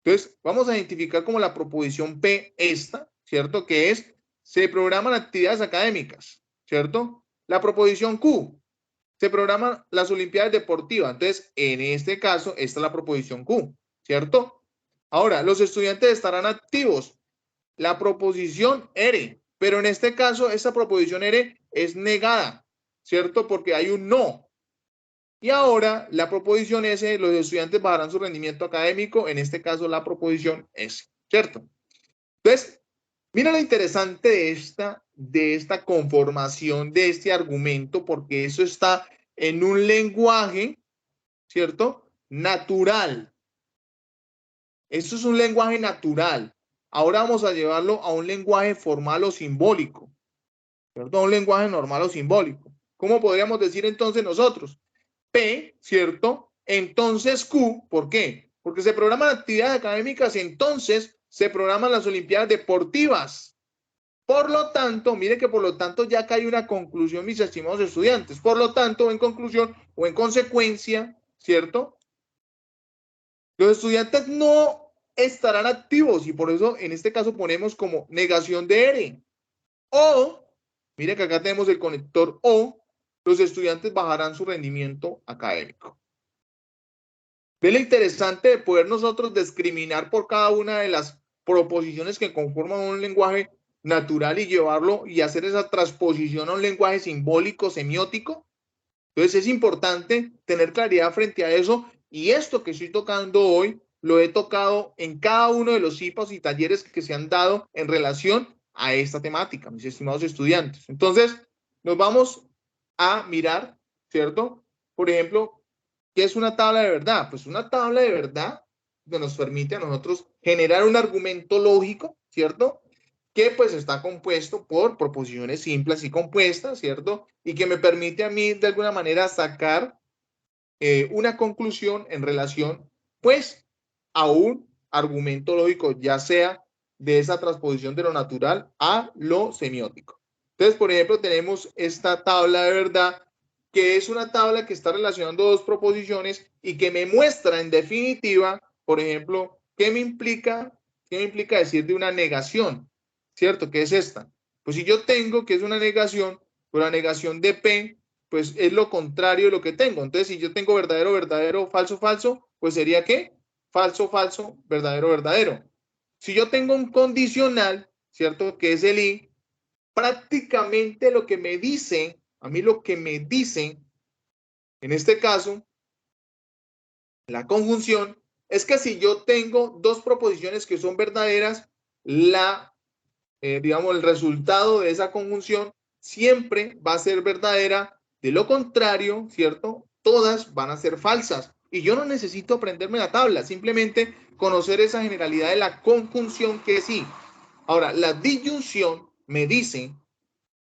Entonces, vamos a identificar como la proposición P esta, ¿cierto? Que es, se programan actividades académicas, ¿cierto? La proposición Q, se programan las Olimpiadas Deportivas. Entonces, en este caso, esta es la proposición Q, ¿cierto? Ahora, los estudiantes estarán activos. La proposición R, pero en este caso, esta proposición R es negada, ¿cierto? Porque hay un no. Y ahora, la proposición S, los estudiantes bajarán su rendimiento académico, en este caso, la proposición S, ¿cierto? Entonces, mira lo interesante de esta conformación, de este argumento, porque eso está en un lenguaje, ¿cierto? Natural. Eso es un lenguaje natural. Ahora vamos a llevarlo a un lenguaje formal o simbólico, ¿cierto? A un lenguaje normal o simbólico. ¿Cómo podríamos decir entonces nosotros? P, ¿cierto? Entonces Q, ¿por qué? Porque se programan actividades académicas, entonces se programan las Olimpiadas Deportivas. Por lo tanto, mire que por lo tanto ya acá hay una conclusión, mis estimados estudiantes. Por lo tanto, en conclusión o en consecuencia, ¿cierto? Los estudiantes no estarán activos y por eso en este caso ponemos como negación de R. O, mire que acá tenemos el conector O, los estudiantes bajarán su rendimiento académico. Ve lo interesante de poder nosotros discriminar por cada una de las proposiciones que conforman un lenguaje natural y llevarlo y hacer esa transposición a un lenguaje simbólico, semiótico. Entonces es importante tener claridad frente a eso y esto que estoy tocando hoy lo he tocado en cada uno de los CIPAs y talleres que se han dado en relación a esta temática, mis estimados estudiantes. Entonces nos vamos a mirar, ¿cierto? Por ejemplo, ¿qué es una tabla de verdad? Pues una tabla de verdad que nos permite a nosotros generar un argumento lógico, ¿cierto? Que pues está compuesto por proposiciones simples y compuestas, ¿cierto? Y que me permite a mí de alguna manera sacar una conclusión en relación pues a un argumento lógico, ya sea de esa transposición de lo natural a lo semiótico. Entonces, por ejemplo, tenemos esta tabla de verdad, que es una tabla que está relacionando dos proposiciones y que me muestra en definitiva, por ejemplo, qué me implica decir de una negación, ¿cierto? ¿Qué es esta? Pues si yo tengo que es una negación, pues la negación de P, pues es lo contrario de lo que tengo. Entonces, si yo tengo verdadero, verdadero, falso, falso, pues sería ¿qué? Falso, falso, verdadero, verdadero. Si yo tengo un condicional, ¿cierto? Que es el y, prácticamente lo que me dice, a mí lo que me dicen, en este caso, la conjunción, es que si yo tengo dos proposiciones que son verdaderas, digamos, el resultado de esa conjunción siempre va a ser verdadera. De lo contrario, ¿cierto? Todas van a ser falsas. Y yo no necesito aprenderme la tabla, simplemente conocer esa generalidad de la conjunción que sí. Ahora, la disyunción me dice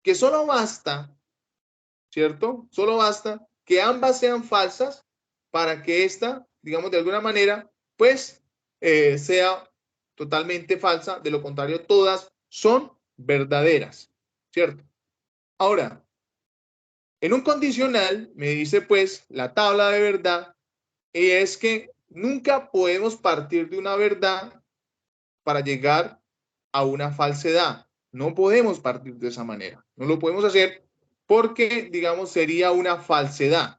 que solo basta, ¿cierto? Solo basta que ambas sean falsas para que esta, digamos, de alguna manera, pues sea totalmente falsa, de lo contrario, todas son verdaderas, ¿cierto? Ahora, en un condicional me dice pues la tabla de verdad y es que nunca podemos partir de una verdad para llegar a una falsedad. No podemos partir de esa manera. No lo podemos hacer porque, digamos, sería una falsedad.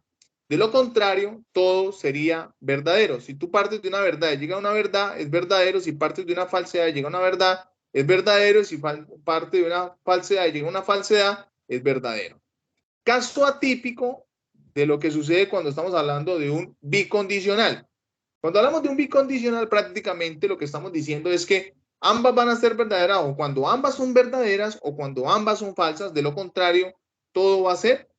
De lo contrario, todo sería verdadero. Si tú partes de una verdad y llega a una verdad, es verdadero. Si partes de una falsedad y llega a una verdad, es verdadero. Si parte de una falsedad y llega a una falsedad, es verdadero. Caso atípico de lo que sucede cuando estamos hablando de un bicondicional. Cuando hablamos de un bicondicional, prácticamente lo que estamos diciendo es que ambas van a ser verdaderas o cuando ambas son verdaderas o cuando ambas son falsas. De lo contrario, todo va a ser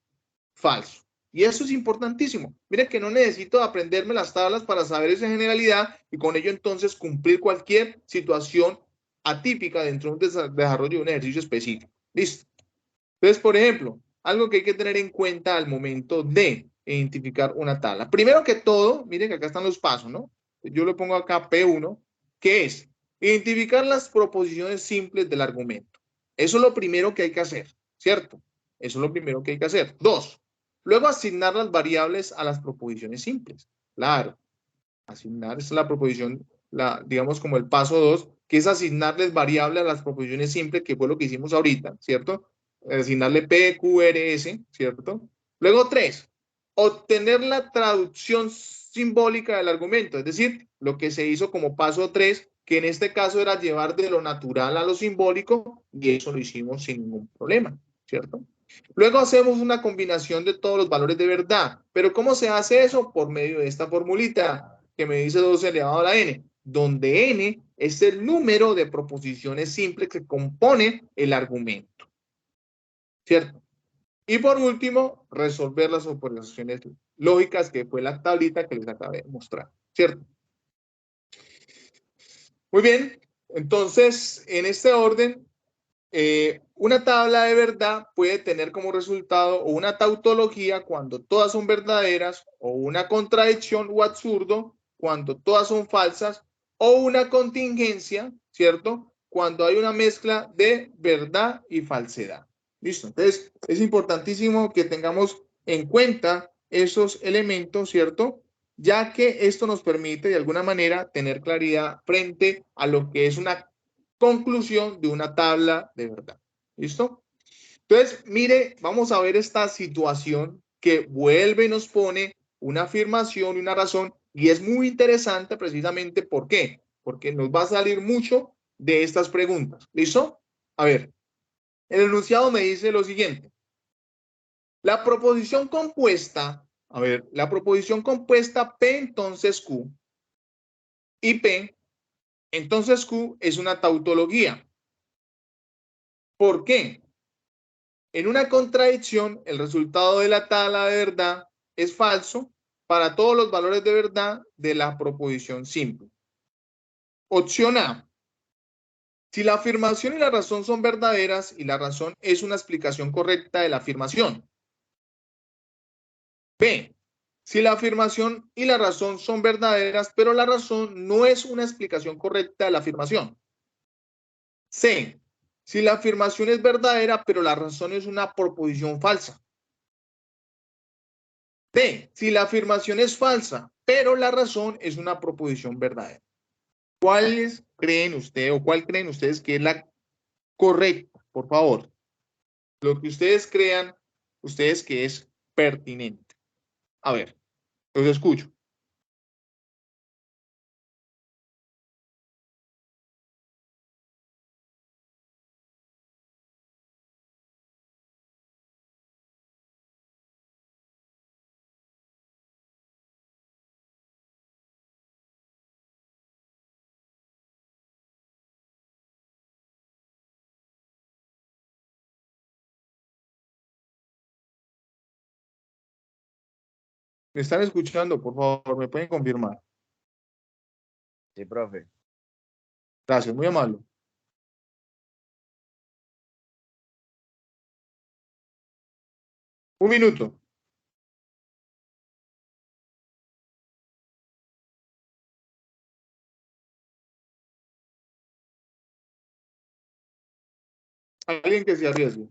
falso. Y eso es importantísimo. Miren que no necesito aprenderme las tablas para saber esa generalidad y con ello entonces cumplir cualquier situación atípica dentro de un desarrollo de un ejercicio específico. Listo. Entonces, por ejemplo, algo que hay que tener en cuenta al momento de identificar una tabla. Primero que todo, miren que acá están los pasos, ¿no? Yo le pongo acá P1, que es identificar las proposiciones simples del argumento. Eso es lo primero que hay que hacer, ¿cierto? Eso es lo primero que hay que hacer. 2, luego asignar las variables a las proposiciones simples. Claro, asignar es la proposición, digamos como el paso 2, que es asignarles variables a las proposiciones simples, que fue lo que hicimos ahorita, ¿cierto? Asignarle P, Q, R, S, ¿cierto? Luego 3, obtener la traducción simbólica del argumento, es decir, lo que se hizo como paso 3, que en este caso era llevar de lo natural a lo simbólico, y eso lo hicimos sin ningún problema, ¿cierto? Luego hacemos una combinación de todos los valores de verdad, pero ¿cómo se hace eso? Por medio de esta formulita que me dice 2 elevado a la n, donde n es el número de proposiciones simples que componen el argumento. ¿Cierto? Y por último, resolver las operaciones lógicas, que fue la tablita que les acabé de mostrar. ¿Cierto? Muy bien. Entonces, en este orden, una tabla de verdad puede tener como resultado o una tautología cuando todas son verdaderas, o una contradicción o absurdo cuando todas son falsas, o una contingencia, ¿cierto? Cuando hay una mezcla de verdad y falsedad. ¿Listo? Entonces, es importantísimo que tengamos en cuenta esos elementos, ¿cierto? Ya que esto nos permite de alguna manera tener claridad frente a lo que es una conclusión de una tabla de verdad. ¿Listo? Entonces, mire, vamos a ver esta situación que vuelve y nos pone una afirmación y una razón, y es muy interesante precisamente. ¿Por qué? Porque nos va a salir mucho de estas preguntas. ¿Listo? A ver, el enunciado me dice lo siguiente. La proposición compuesta, a ver, la proposición compuesta P entonces Q y P entonces Q es una tautología. ¿Por qué? En una contradicción, el resultado de la tabla de verdad es falso para todos los valores de verdad de la proposición simple. Opción A. Si la afirmación y la razón son verdaderas y la razón es una explicación correcta de la afirmación. B. Si la afirmación y la razón son verdaderas, pero la razón no es una explicación correcta de la afirmación. C. Si la afirmación es verdadera, pero la razón es una proposición falsa. D. Si la afirmación es falsa, pero la razón es una proposición verdadera. ¿Cuáles creen ustedes o cuál creen ustedes que es la correcta? Por favor, lo que ustedes crean, ustedes que es pertinente. A ver, los escucho. ¿Me están escuchando? Por favor, ¿me pueden confirmar? Sí, profe. Gracias, muy amable. Un minuto. Alguien que se arriesgue.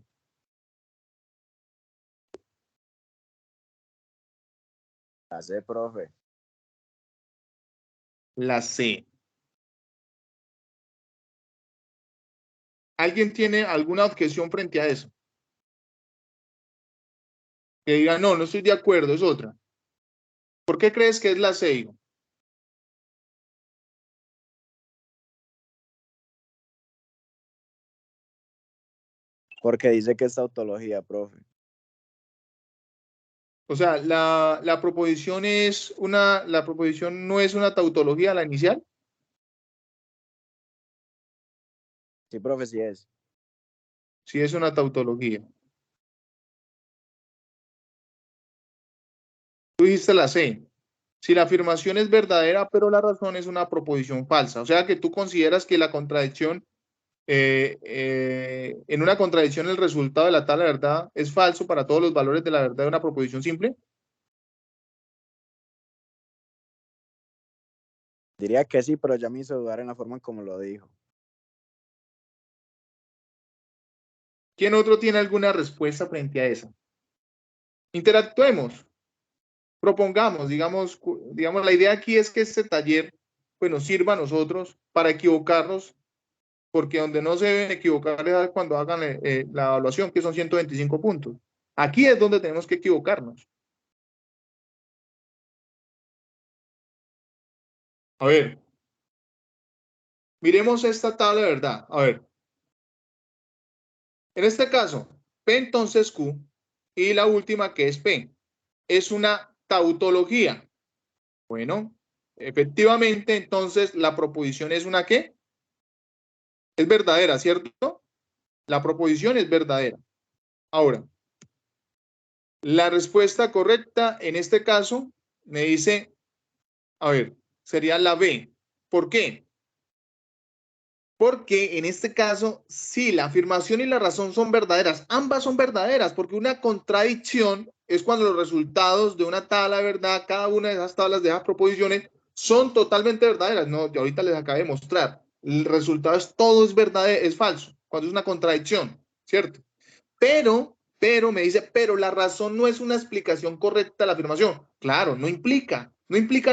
La C, profe. La C. ¿Alguien tiene alguna objeción frente a eso? Que diga, no, no estoy de acuerdo, es otra. ¿Por qué crees que es la C, hijo? Porque dice que es tautología, profe. O sea, la proposición la proposición no es una tautología, la inicial. Sí, profe, sí es. Sí es una tautología. Tú dijiste la C. Si la afirmación es verdadera, pero la razón es una proposición falsa. O sea que tú consideras que la contradicción, en una contradicción el resultado de la tal verdad es falso para todos los valores de la verdad de una proposición simple. Diría que sí, pero ya me hizo dudar en la forma en como lo dijo. ¿Quién otro tiene alguna respuesta frente a esa? Interactuemos. Propongamos, digamos, la idea aquí es que este taller pues, nos sirva a nosotros para equivocarnos, porque donde no se deben equivocar es cuando hagan la evaluación, que son 125 puntos. Aquí es donde tenemos que equivocarnos. A ver, miremos esta tabla de verdad. A ver, en este caso, P entonces Q y la última que es P. Es una tautología. Bueno, efectivamente, entonces la proposición es una ¿qué? Es verdadera, ¿cierto? La proposición es verdadera. Ahora, la respuesta correcta en este caso me dice, a ver, sería la B. ¿Por qué? Porque en este caso, sí, la afirmación y la razón son verdaderas. Ambas son verdaderas, porque una contradicción es cuando los resultados de una tabla de verdad, cada una de esas tablas de esas proposiciones, son totalmente verdaderas. No, yo ahorita les acabé de mostrar. El resultado es todo es verdadero, es falso, cuando es una contradicción, ¿cierto? Pero me dice, pero la razón no es una explicación correcta de la afirmación. Claro, no implica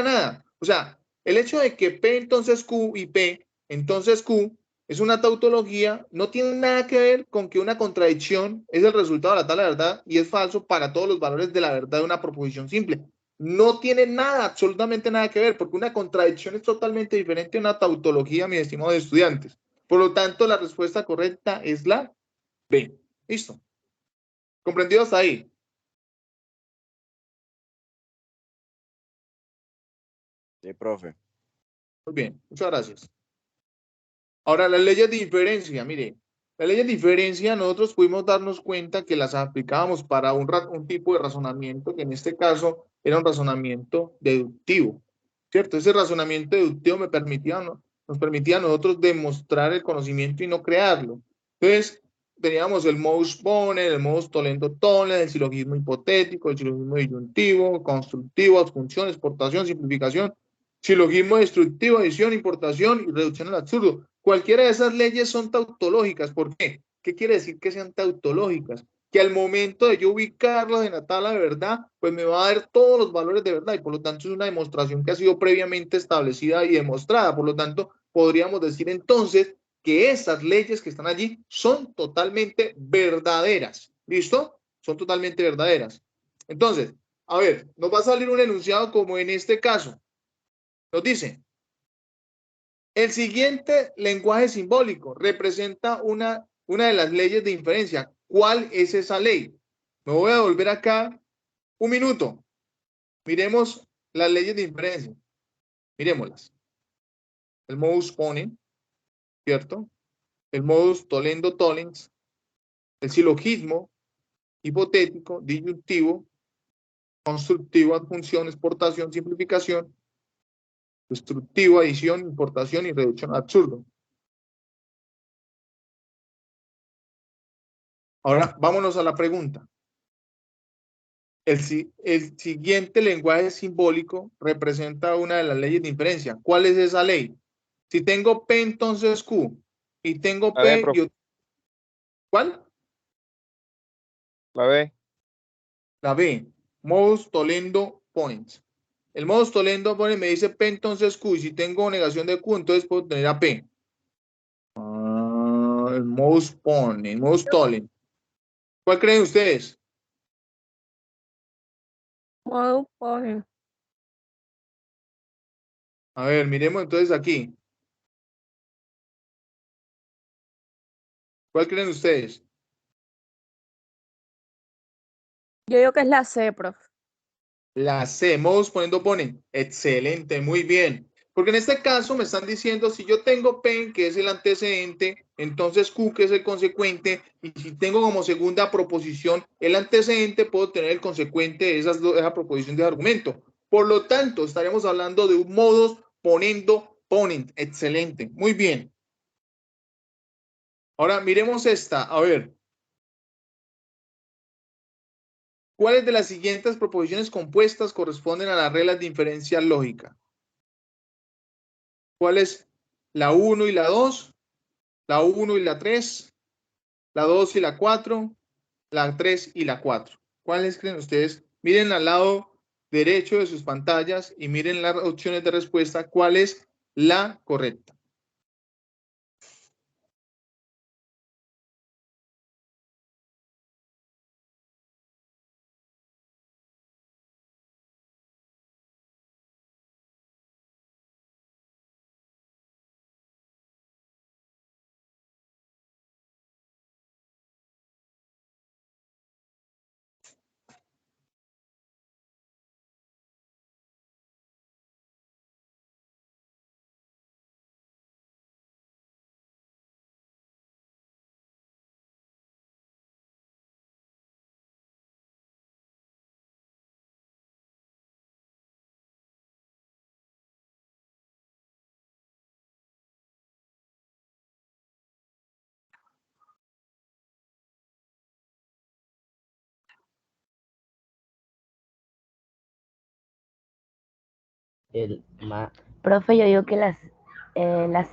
nada. O sea, el hecho de que P entonces Q y P entonces Q es una tautología, no tiene nada que ver con que una contradicción es el resultado de la tabla de verdad y es falso para todos los valores de la verdad de una proposición simple. No tiene nada, absolutamente nada que ver, porque una contradicción es totalmente diferente a una tautología, mis estimados estudiantes. Por lo tanto, la respuesta correcta es la B. Listo. ¿Comprendido hasta ahí? Sí, profe. Muy bien, muchas gracias. Ahora, las leyes de diferencia, mire, las leyes de diferencia nosotros pudimos darnos cuenta que las aplicábamos para un tipo de razonamiento, que en este caso era un razonamiento deductivo, ¿cierto? Ese razonamiento deductivo nos permitía a nosotros demostrar el conocimiento y no crearlo. Entonces, teníamos el modus ponens, el modus tollendo tollens, el silogismo hipotético, el silogismo disyuntivo, constructivo, adjunción, exportación, simplificación, silogismo destructivo, adición, importación y reducción al absurdo. Cualquiera de esas leyes son tautológicas. ¿Por qué? ¿Qué quiere decir que sean tautológicas? Que al momento de yo ubicarlas en la tabla de verdad, pues me va a dar todos los valores de verdad y por lo tanto es una demostración que ha sido previamente establecida y demostrada. Por lo tanto, podríamos decir entonces que esas leyes que están allí son totalmente verdaderas. ¿Listo? Son totalmente verdaderas. Entonces, a ver, nos va a salir un enunciado como en este caso. Nos dice, el siguiente lenguaje simbólico representa una de las leyes de inferencia. ¿Cuál es esa ley? Me voy a volver acá un minuto. Miremos las leyes de inferencia. Miremoslas. El modus ponens, ¿cierto? El modus tollendo tollens, el silogismo hipotético, disyuntivo, constructivo, adjunción, exportación, simplificación, destructivo, adición, importación y reducción absurdo. Ahora, vámonos a la pregunta. El siguiente lenguaje simbólico representa una de las leyes de inferencia. ¿Cuál es esa ley? Si tengo P, entonces Q. Y tengo A ver, P, profe. ¿Cuál? La B. La B. Modus tollendo point. El modus tollendo point me dice P, entonces Q. Y si tengo negación de Q, entonces puedo tener a P. El modus point, el modus tollendo. ¿Cuál creen ustedes? Modo por A ver, miremos entonces aquí. ¿Cuál creen ustedes? Yo digo que es la C, prof. La C, modus poniendo ponen. Excelente, muy bien. Porque en este caso me están diciendo, si yo tengo P, que es el antecedente, entonces Q, que es el consecuente, y si tengo como segunda proposición el antecedente, puedo tener el consecuente de esa proposición de argumento. Por lo tanto, estaremos hablando de un modus poniendo ponent. Excelente, muy bien. Ahora miremos esta, a ver. ¿Cuáles de las siguientes proposiciones compuestas corresponden a las reglas de inferencia lógica? ¿Cuál es la 1 y la 2? La 1 y la 3, la 2 y la 4, la 3 y la 4. ¿Cuáles creen ustedes? Miren al lado derecho de sus pantallas y miren las opciones de respuesta. ¿Cuál es la correcta? Profe, yo digo que las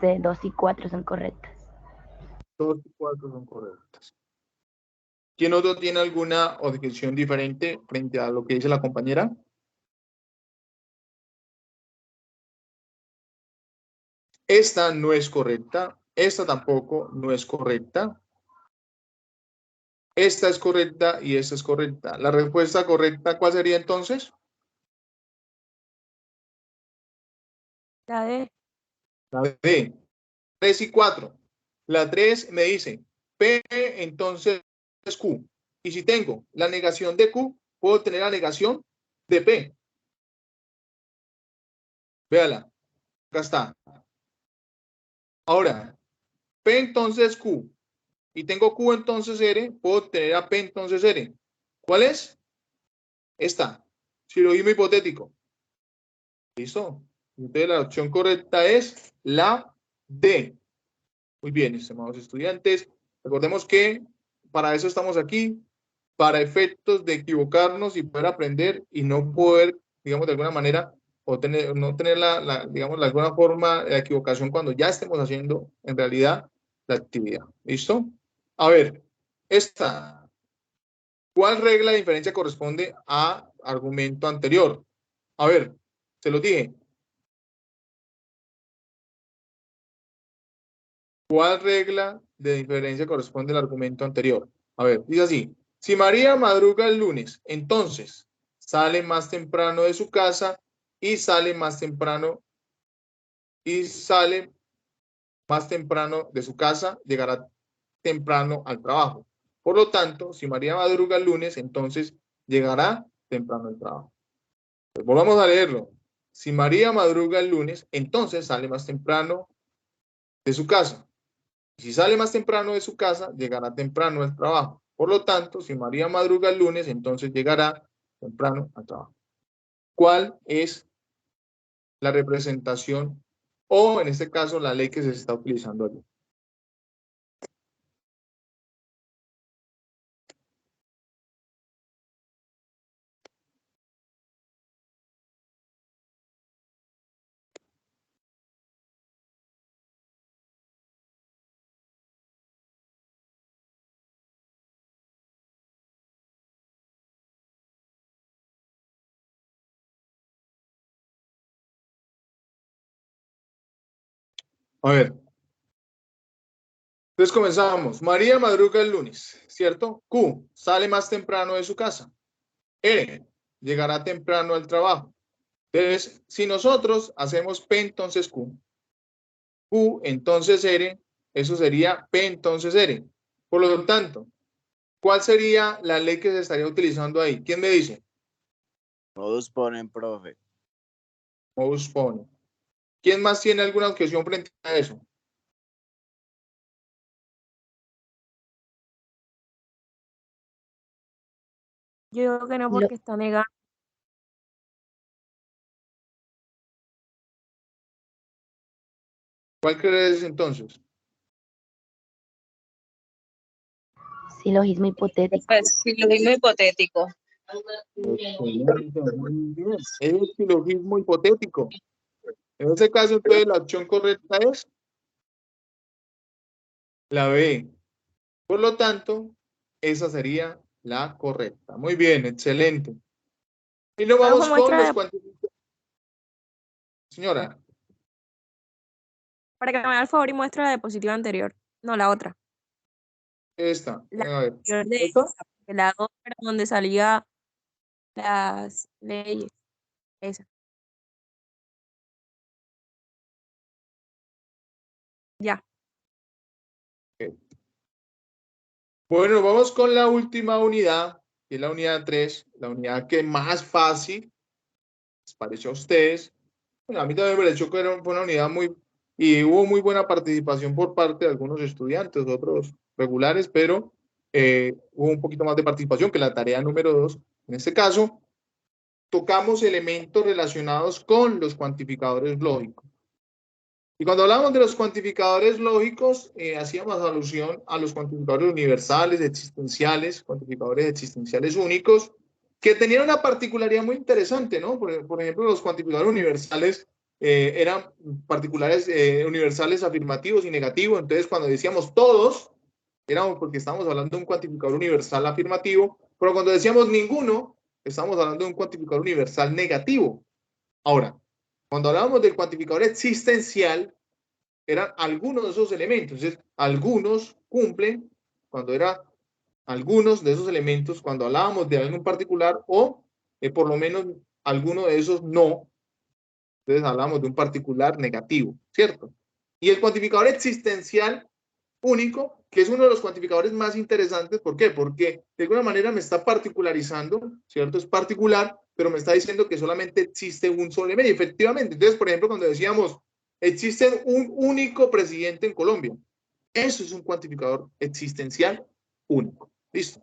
C 2 y 4 son correctas. 2 y 4 son correctas. ¿Quién otro tiene alguna objeción diferente frente a lo que dice la compañera? Esta no es correcta. Esta tampoco no es correcta. Esta es correcta y esta es correcta. La respuesta correcta, ¿cuál sería entonces? La D. La D. 3 y 4. La 3 me dice P, entonces es Q. Y si tengo la negación de Q, puedo tener la negación de P. Véala. Acá está. Ahora, P entonces Q. Y tengo Q entonces R, puedo tener a P entonces R. ¿Cuál es? Esta. Silogismo hipotético. ¿Listo? Entonces la opción correcta es la D. Muy bien, estimados estudiantes. Recordemos que para eso estamos aquí, para efectos de equivocarnos y poder aprender y no poder, digamos, de alguna manera, o tener, no tener digamos, de alguna forma de equivocación cuando ya estemos haciendo en realidad la actividad. ¿Listo? A ver, esta. ¿Cuál regla de inferencia corresponde a argumento anterior? A ver, se lo dije. ¿Cuál regla de diferencia corresponde al argumento anterior? A ver, dice así. Si María madruga el lunes, entonces sale más temprano de su casa y sale más temprano de su casa, llegará temprano al trabajo. Por lo tanto, si María madruga el lunes, entonces llegará temprano al trabajo. Pues volvamos a leerlo. Si María madruga el lunes, entonces sale más temprano de su casa. Si sale más temprano de su casa, llegará temprano al trabajo. Por lo tanto, si María madruga el lunes, entonces llegará temprano al trabajo. ¿Cuál es la representación o, en este caso, la ley que se está utilizando aquí? A ver. Entonces comenzamos. María madruga el lunes, ¿cierto? Q, sale más temprano de su casa. R, llegará temprano al trabajo. Entonces, si nosotros hacemos P, entonces Q. Q, entonces R, eso sería P, entonces R. Por lo tanto, ¿cuál sería la ley que se estaría utilizando ahí? ¿Quién me dice? Todos ponen, profe. Modus pone. ¿Quién más tiene alguna objeción frente a eso? Yo digo que no Lo- porque está negado. ¿Cuál crees entonces? Silogismo hipotético. Pues, silogismo hipotético. Excelente, muy bien. Es el silogismo hipotético. En ese caso, entonces, la opción correcta es la B. Por lo tanto, esa sería la correcta. Muy bien, excelente. Y nos vamos Ojo, con muestra los de- cuantificadores. Señora, para que me haga el favor y muestre la diapositiva anterior. No, la otra. esta. La A ver. anterior de ¿Esta? esa, porque la otra donde salía las leyes. Esa. Ya. Bueno, vamos con la última unidad, que es la unidad 3, la unidad que más fácil les pareció a ustedes. Bueno, a mí también me pareció que fue una unidad muy, y hubo muy buena participación por parte de algunos estudiantes, otros regulares, pero hubo un poquito más de participación que la tarea número 2. En este caso, tocamos elementos relacionados con los cuantificadores lógicos. Y cuando hablamos de los cuantificadores lógicos, hacíamos alusión a los cuantificadores universales, existenciales, cuantificadores existenciales únicos, que tenían una particularidad muy interesante, ¿no? Por ejemplo, los cuantificadores universales eran particulares universales afirmativos y negativos. Entonces, cuando decíamos todos, éramos porque estábamos hablando de un cuantificador universal afirmativo, pero cuando decíamos ninguno, estamos hablando de un cuantificador universal negativo. Ahora, cuando hablábamos del cuantificador existencial, eran algunos de esos elementos. Entonces, algunos cumplen cuando era algunos de esos elementos, cuando hablábamos de algo en particular, o por lo menos alguno de esos no. Entonces, hablamos de un particular negativo, ¿cierto? Y el cuantificador existencial único, que es uno de los cuantificadores más interesantes. ¿Por qué? Porque de alguna manera me está particularizando, ¿cierto? Es particular, pero me está diciendo que solamente existe un solo elemento. Y efectivamente, entonces, por ejemplo, cuando decíamos, existe un único presidente en Colombia, eso es un cuantificador existencial único. ¿Listo?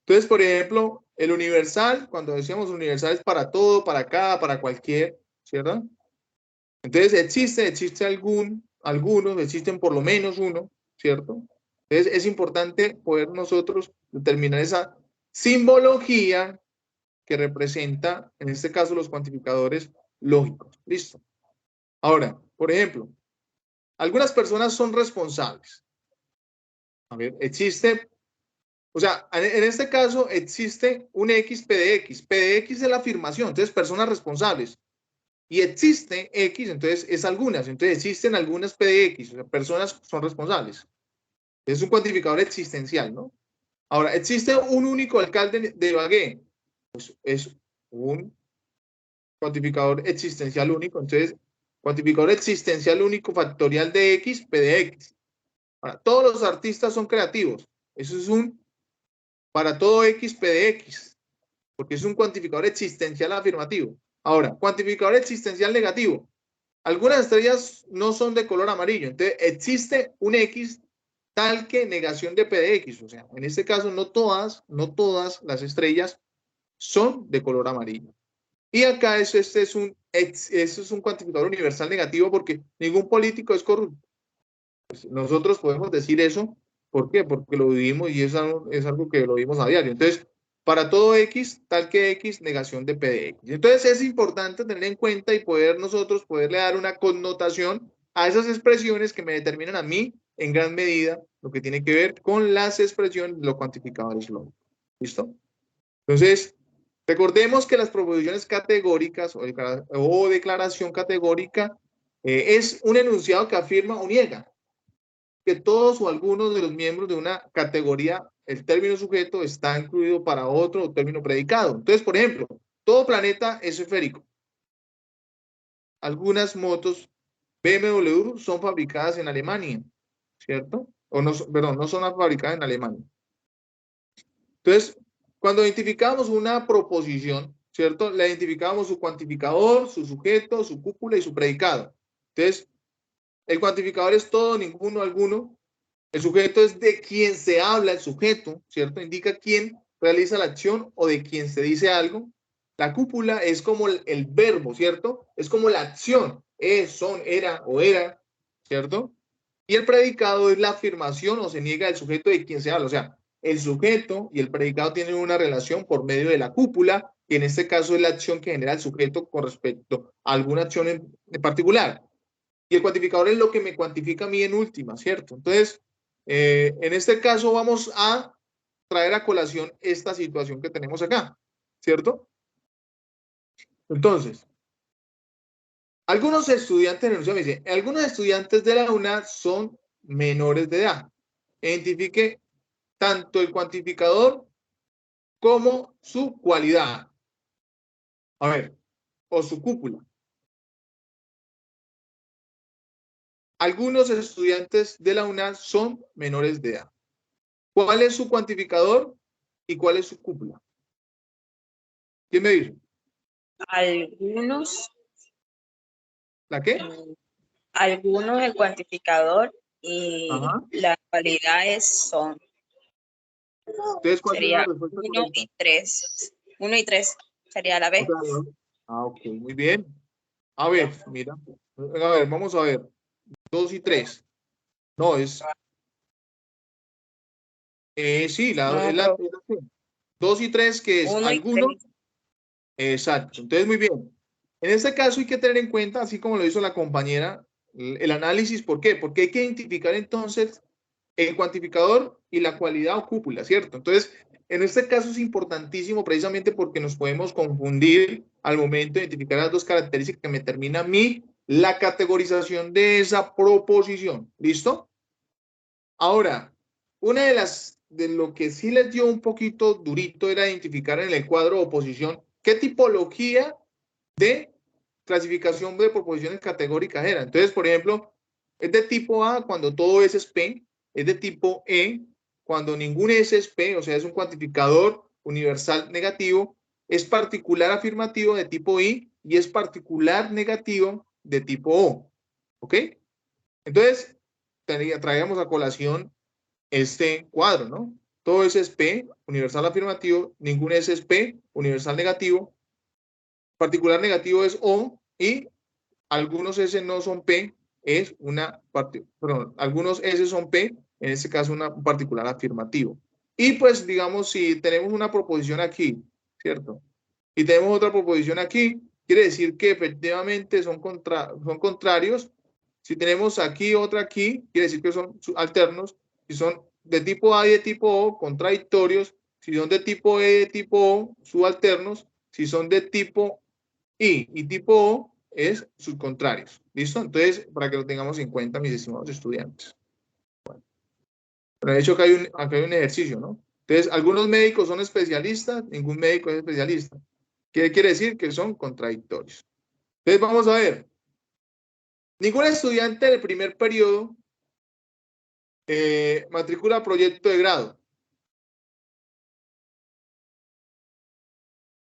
Entonces, por ejemplo, el universal, cuando decíamos universal es para todo, para cada, para cualquier, ¿cierto? Entonces, existe algunos, existen por lo menos uno, ¿cierto? Entonces, es importante poder nosotros determinar esa simbología que representa, en este caso, los cuantificadores lógicos. ¿Listo? Ahora, por ejemplo, algunas personas son responsables. A ver, existe, o sea, en este caso existe un X, P de X. P de X es la afirmación, entonces personas responsables. Y existe X, entonces es algunas. Entonces existen algunas P de X, o sea, personas son responsables. Es un cuantificador existencial, ¿no? Ahora, existe un único alcalde de Ibagué. Pues es un cuantificador existencial único. Entonces, cuantificador existencial único factorial de X, P de X. Ahora, todos los artistas son creativos. Eso es un para todo X, P de X. Porque es un cuantificador existencial afirmativo. Ahora, cuantificador existencial negativo. Algunas estrellas no son de color amarillo, entonces existe un X tal que negación de P de X, o sea, en este caso no todas las estrellas son de color amarillo. Y acá eso es un cuantificador universal negativo porque ningún político es corrupto. Pues nosotros podemos decir eso, ¿por qué? Porque lo vivimos y es algo que lo vivimos a diario. Entonces, para todo X, tal que X, negación de P de X. Entonces, es importante tener en cuenta y nosotros poderle dar una connotación a esas expresiones que me determinan a mí, en gran medida, lo que tiene que ver con las expresiones de los cuantificadores lógicos. ¿Listo? Entonces, recordemos que las proposiciones categóricas o declaración categórica Es un enunciado que afirma o niega que todos o algunos de los miembros de una categoría, el término sujeto está incluido para otro término predicado. Entonces, por ejemplo, todo planeta es esférico. Algunas motos BMW son fabricadas en Alemania, ¿cierto? O no, perdón, no son fabricadas en Alemania. Entonces, cuando identificamos una proposición, ¿cierto? La identificamos su cuantificador, su sujeto, su cúpula y su predicado. Entonces, el cuantificador es todo, ninguno, alguno. El sujeto es de quien se habla, el sujeto, ¿cierto? Indica quién realiza la acción o de quien se dice algo. La cúpula es como el verbo, ¿cierto? Es como la acción. Es, son, era o era, ¿cierto? Y el predicado es la afirmación o se niega del sujeto de quien se habla. O sea, el sujeto y el predicado tienen una relación por medio de la cúpula, que en este caso es la acción que genera el sujeto con respecto a alguna acción en particular. Y el cuantificador es lo que me cuantifica a mí en última, ¿cierto? Entonces, en este caso vamos a traer a colación esta situación que tenemos acá, ¿cierto? Entonces, algunos estudiantes, me dicen, algunos estudiantes de la UNA son menores de edad. Identifique tanto el cuantificador como su cualidad. A ver, o su cúpula. Algunos estudiantes de la UNA son menores de edad. ¿Cuál es su cuantificador y cuál es su cúpula? ¿Quién me dice? Algunos, ¿La qué? algunos el cuantificador y Ajá. la cualidad es son. Entonces, ¿cuál sería Sería la respuesta 1 correcta? y 3. 1 y 3 sería la O B. sea, ¿no? Ah, ok, muy bien. A ver, mira. A ver, vamos a ver. 2 y 3. No, es. Sí, No, es pero la C. 2 y 3, que es 1 y algunos. 3. Exacto. Entonces, muy bien. En este caso hay que tener en cuenta, así como lo hizo la compañera, el análisis. ¿Por qué? Porque hay que identificar entonces el cuantificador y la cualidad o cúpula, ¿cierto? Entonces, en este caso es importantísimo precisamente porque nos podemos confundir al momento de identificar las dos características que me determina a mí la categorización de esa proposición. ¿Listo? Ahora, una de lo que sí les dio un poquito durito era identificar en el cuadro de oposición qué tipología de clasificación de proposiciones categóricas era. Entonces, por ejemplo, es de tipo A cuando todo S es P, es de tipo E cuando ningún S es P, o sea, es un cuantificador universal negativo, es particular afirmativo de tipo I y es particular negativo de tipo O. ¿Ok? Entonces, traíamos a colación este cuadro, ¿no? Todo S es P, universal afirmativo, ningún S es P, universal negativo, particular negativo es O y algunos S no son P, es una parte, perdón, algunos S son P, en este caso un particular afirmativo. Y pues digamos, si tenemos una proposición aquí, ¿cierto? Y tenemos otra proposición aquí, quiere decir que efectivamente son contrarios. Si tenemos aquí otra aquí, quiere decir que son alternos. Si son de tipo A y de tipo O, contradictorios. Si son de tipo E y de tipo O, subalternos. Si son de tipo I y tipo O, es sus contrarios. ¿Listo? Entonces, para que lo tengamos en cuenta, mis estimados estudiantes. Bueno, pero de hecho acá hay un ejercicio, ¿no? Entonces, algunos médicos son especialistas, ningún médico es especialista. ¿Qué quiere decir? Que son contradictorios. Entonces, vamos a ver. Ningún estudiante del primer periodo matricula proyecto de grado.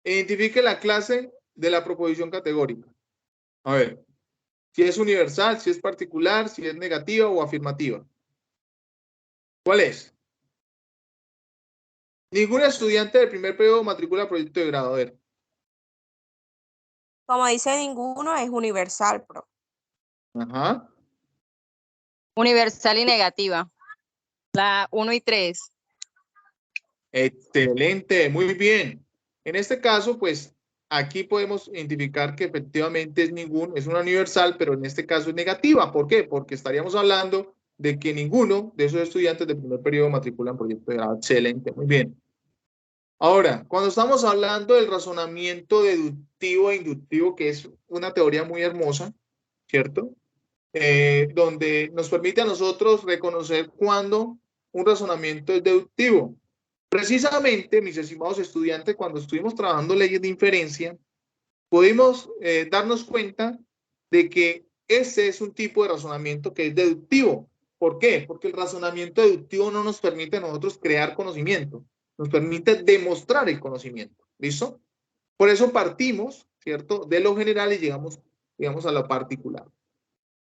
Identifique la clase de la proposición categórica. A ver, si es universal, si es particular, si es negativa o afirmativa. ¿Cuál es? Ningún estudiante del primer periodo matricula proyecto de grado. A ver. Como dice ninguno, es universal, pro. Ajá. Universal y negativa. La 1 y 3. Excelente, muy bien. En este caso, pues, aquí podemos identificar que efectivamente es una universal, pero en este caso es negativa. ¿Por qué? Porque estaríamos hablando de que ninguno de esos estudiantes del primer periodo matriculan proyecto de grado. Excelente, muy bien. Ahora, cuando estamos hablando del razonamiento deductivo e inductivo, que es una teoría muy hermosa, ¿cierto? Donde nos permite a nosotros reconocer cuando un razonamiento es deductivo. Precisamente, mis estimados estudiantes, cuando estuvimos trabajando leyes de inferencia, pudimos darnos cuenta de que ese es un tipo de razonamiento que es deductivo. ¿Por qué? Porque el razonamiento deductivo no nos permite a nosotros crear conocimiento, nos permite demostrar el conocimiento. ¿Listo? Por eso partimos, ¿cierto?, de lo general y llegamos, digamos, a lo particular.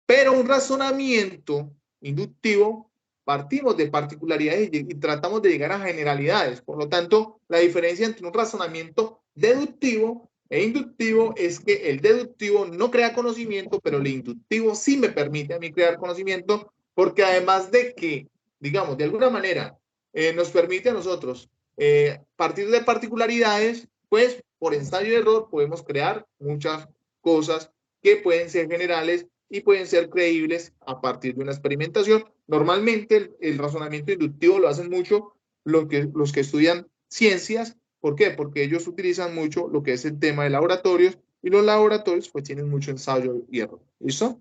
Pero un razonamiento inductivo, partimos de particularidades y tratamos de llegar a generalidades. Por lo tanto, la diferencia entre un razonamiento deductivo e inductivo es que el deductivo no crea conocimiento, pero el inductivo sí me permite a mí crear conocimiento, porque además de que, digamos, de alguna manera nos permite a nosotros partir de particularidades, pues por ensayo y error podemos crear muchas cosas que pueden ser generales y pueden ser creíbles a partir de una experimentación. Normalmente el razonamiento inductivo lo hacen mucho los que estudian ciencias. ¿Por qué? Porque ellos utilizan mucho lo que es el tema de laboratorios y los laboratorios pues tienen mucho ensayo y error. ¿Listo?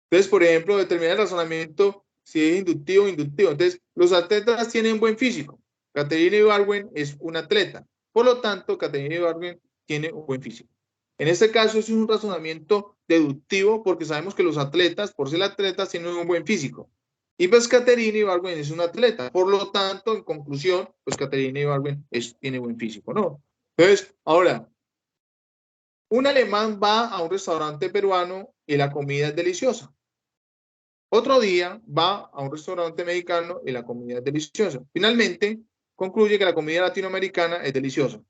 Entonces, por ejemplo, determinar el razonamiento si es inductivo o inductivo. Entonces, los atletas tienen buen físico. Katharina Ibargüen es un atleta. Por lo tanto, Katharina Ibargüen tiene un buen físico. En este caso es un razonamiento deductivo porque sabemos que los atletas, por ser atletas, tienen un buen físico. Y pues Katharina Ibargüen es un atleta. Por lo tanto, en conclusión, pues Katharina Ibargüen tiene buen físico, ¿no? Entonces, ahora, un alemán va a un restaurante peruano y la comida es deliciosa. Otro día va a un restaurante mexicano y la comida es deliciosa. Finalmente, concluye que la comida latinoamericana es deliciosa.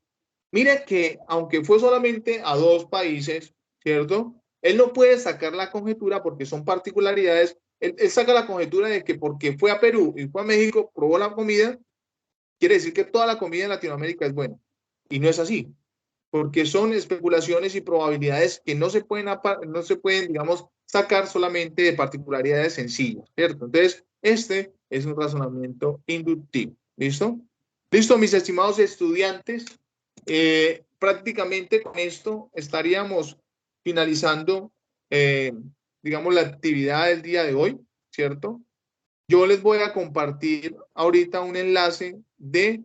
Mire que, aunque fue solamente a 2 países, ¿cierto? Él no puede sacar la conjetura porque son particularidades. Él saca la conjetura de que porque fue a Perú y fue a México, probó la comida, quiere decir que toda la comida en Latinoamérica es buena. Y no es así, porque son especulaciones y probabilidades que no se pueden, digamos, sacar solamente de particularidades sencillas, ¿cierto? Entonces, este es un razonamiento inductivo. ¿Listo? Listo, mis estimados estudiantes. Prácticamente con esto estaríamos finalizando, digamos, la actividad del día de hoy, ¿cierto? Yo les voy a compartir ahorita un enlace de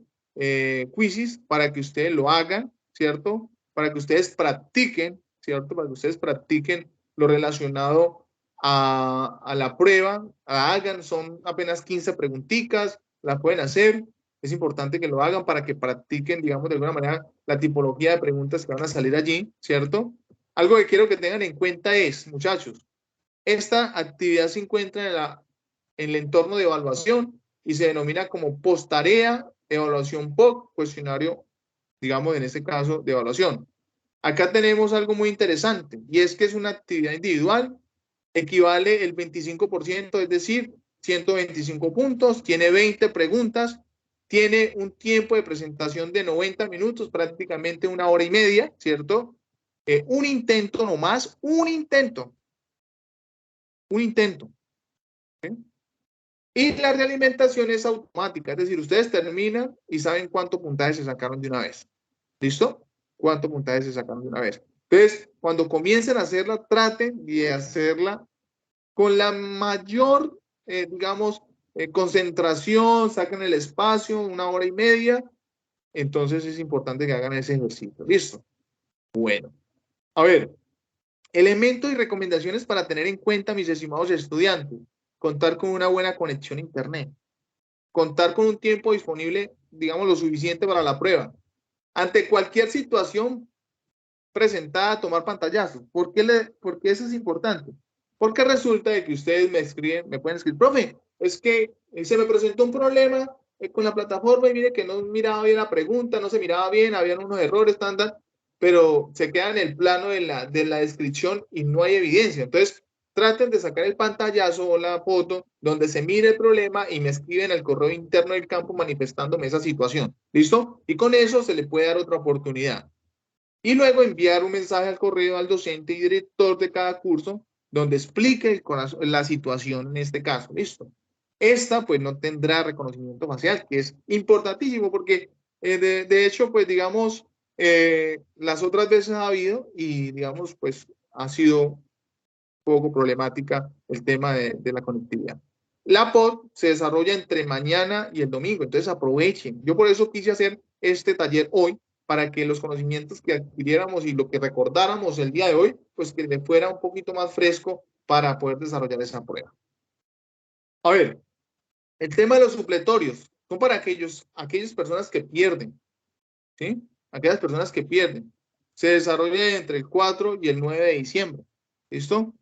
quizzes para que ustedes lo hagan, ¿cierto? Para que ustedes practiquen, ¿cierto? Para que ustedes practiquen lo relacionado a la prueba. Hagan, son apenas 15 preguntitas, la pueden hacer. Es importante que lo hagan para que practiquen, digamos, de alguna manera la tipología de preguntas que van a salir allí, ¿cierto? Algo que quiero que tengan en cuenta es, muchachos, esta actividad se encuentra en el entorno de evaluación y se denomina como posttarea, evaluación POC, cuestionario, digamos, en este caso, de evaluación. Acá tenemos algo muy interesante y es que es una actividad individual, equivale el 25%, es decir, 125 puntos, tiene 20 preguntas, tiene un tiempo de presentación de 90 minutos, prácticamente 1 hora y media, ¿cierto? Un intento nomás, un intento. ¿Sí? Y la realimentación es automática, es decir, ustedes terminan y saben cuánto puntaje se sacaron de una vez. ¿Listo? ¿Cuánto puntaje se sacaron de una vez? Entonces, cuando comiencen a hacerla, traten de hacerla con la mayor, digamos, concentración, saquen el espacio, 1 hora y media. Entonces es importante que hagan ese ejercicio. ¿Listo? Bueno. A ver, elementos y recomendaciones para tener en cuenta, mis estimados estudiantes. Contar con una buena conexión a Internet. Contar con un tiempo disponible, digamos, lo suficiente para la prueba. Ante cualquier situación presentada, tomar pantallazos. ¿Por qué eso es importante? Porque resulta de que ustedes me pueden escribir, profe, es que se me presentó un problema con la plataforma y mire que no miraba bien la pregunta, no se miraba bien, habían unos errores, pero se queda en el plano de la descripción y no hay evidencia. Entonces, traten de sacar el pantallazo o la foto donde se mire el problema y me escriben al correo interno del campo manifestándome esa situación. ¿Listo? Y con eso se le puede dar otra oportunidad. Y luego enviar un mensaje al correo al docente y director de cada curso donde explique la situación en este caso. ¿Listo? Esta pues no tendrá reconocimiento facial, que es importantísimo porque de hecho pues digamos las otras veces ha habido y digamos pues ha sido poco problemática el tema de la conectividad. La POD se desarrolla entre mañana y el domingo, entonces aprovechen. Yo por eso quise hacer este taller hoy, para que los conocimientos que adquiriéramos y lo que recordáramos el día de hoy, pues que le fuera un poquito más fresco para poder desarrollar esa prueba. A ver, el tema de los supletorios son para aquellas personas que pierden, ¿sí? Aquellas personas que pierden. Se desarrolla entre el 4 y el 9 de diciembre. ¿Listo?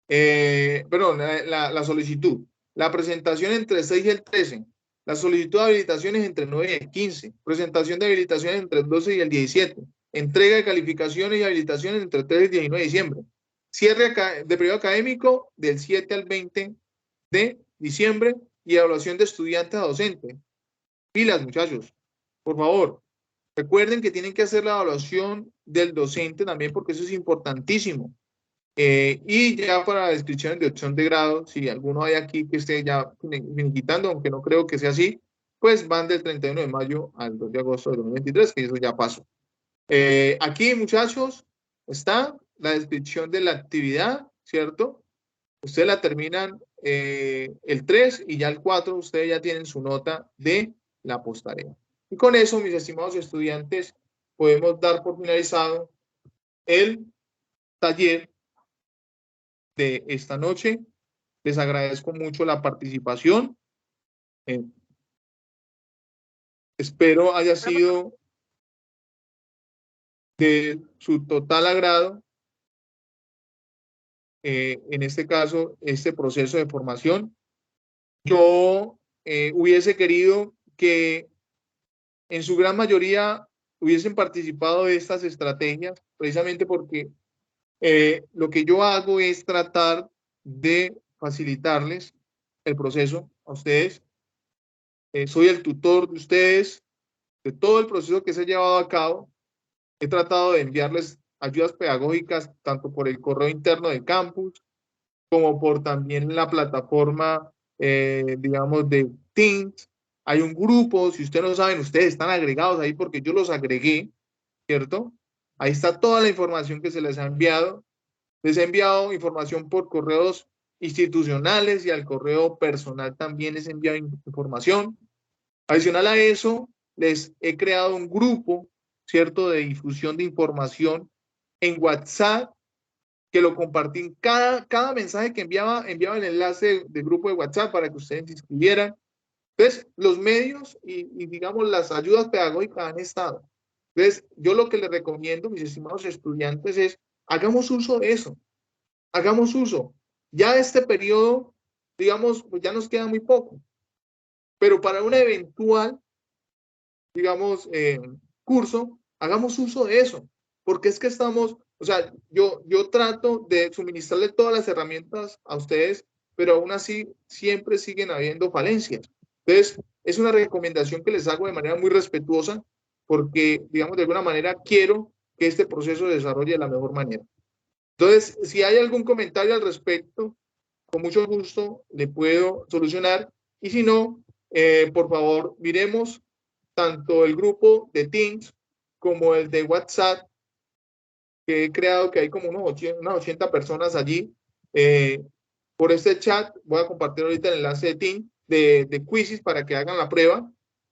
Perdón, la solicitud. La presentación entre el 6 y el 13. La solicitud de habilitaciones entre el 9 y el 15. Presentación de habilitaciones entre el 12 y el 17. Entrega de calificaciones y habilitaciones entre el 3 y el 19 de diciembre. Cierre de periodo académico del 7 al 20 de diciembre y evaluación de estudiantes a docentes. Pilas, muchachos. Por favor, recuerden que tienen que hacer la evaluación del docente también, porque eso es importantísimo. Y ya para descripciones de opción de grado, si alguno hay aquí que esté ya finiquitando, aunque no creo que sea así, pues van del 31 de mayo al 2 de agosto de 2023, que eso ya pasó. Aquí, muchachos, está la descripción de la actividad, ¿cierto? Ustedes la terminan el 3 y ya el 4 ustedes ya tienen su nota de la posttarea. Y con eso, mis estimados estudiantes, podemos dar por finalizado el taller de esta noche. Les agradezco mucho la participación. Espero haya sido de su total agrado, en este caso, este proceso de formación. Yo hubiese querido que en su gran mayoría hubiesen participado de estas estrategias, precisamente porque lo que yo hago es tratar de facilitarles el proceso a ustedes. Soy el tutor de ustedes, de todo el proceso que se ha llevado a cabo. He tratado de enviarles ayudas pedagógicas tanto por el correo interno del campus como por también la plataforma, digamos, de Teams. Hay un grupo, si ustedes no saben, ustedes están agregados ahí porque yo los agregué, ¿cierto? Ahí está toda la información que se les ha enviado. Les he enviado información por correos institucionales y al correo personal también les he enviado información. Adicional a eso, les he creado un grupo, ¿cierto?, de difusión de información en WhatsApp, que lo compartí en cada mensaje que enviaba el enlace del grupo de WhatsApp para que ustedes se inscribieran. Entonces, los medios y digamos las ayudas pedagógicas han estado. Entonces, yo lo que les recomiendo, mis estimados estudiantes, es hagamos uso de eso. Hagamos uso. Ya este periodo, digamos, pues ya nos queda muy poco. Pero para una eventual, digamos, curso, hagamos uso de eso. Porque es que estamos, o sea, yo trato de suministrarle todas las herramientas a ustedes, pero aún así siempre siguen habiendo falencias. Entonces, es una recomendación que les hago de manera muy respetuosa, porque, digamos, de alguna manera quiero que este proceso se desarrolle de la mejor manera. Entonces, si hay algún comentario al respecto, con mucho gusto le puedo solucionar. Y si no, por favor, miremos tanto el grupo de Teams como el de WhatsApp que he creado, que hay como unas 80 personas allí. Por este chat voy a compartir ahorita el enlace de Teams, de Quizzes, para que hagan la prueba.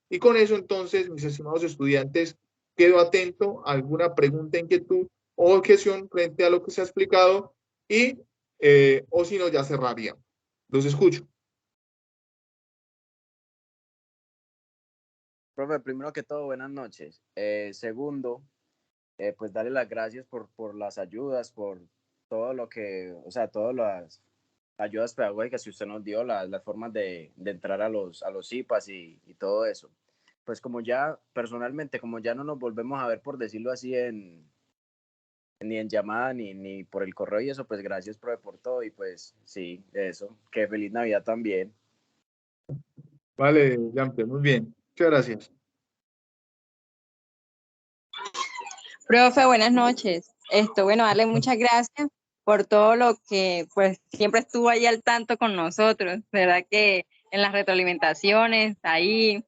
Y con eso, entonces, mis estimados estudiantes, quedo atento a alguna pregunta, inquietud o objeción frente a lo que se ha explicado y, o si no, ya cerraría. Los escucho. Profe, primero que todo, buenas noches. Segundo, pues darle las gracias por las ayudas, por todo lo que, o sea, todas las ayudas pedagógicas que usted nos dio, las formas de entrar a los IPAs y todo eso. Pues como ya, personalmente, como ya no nos volvemos a ver, por decirlo así, ni en llamada, ni por el correo y eso, pues gracias, profe, por todo. Y pues sí, eso. Que feliz Navidad también. Vale, Jamper, muy bien. Muchas gracias. Profe, buenas noches. Bueno, darle muchas gracias por todo lo que, pues, siempre estuvo ahí al tanto con nosotros. ¿Verdad? Que en las retroalimentaciones, ahí,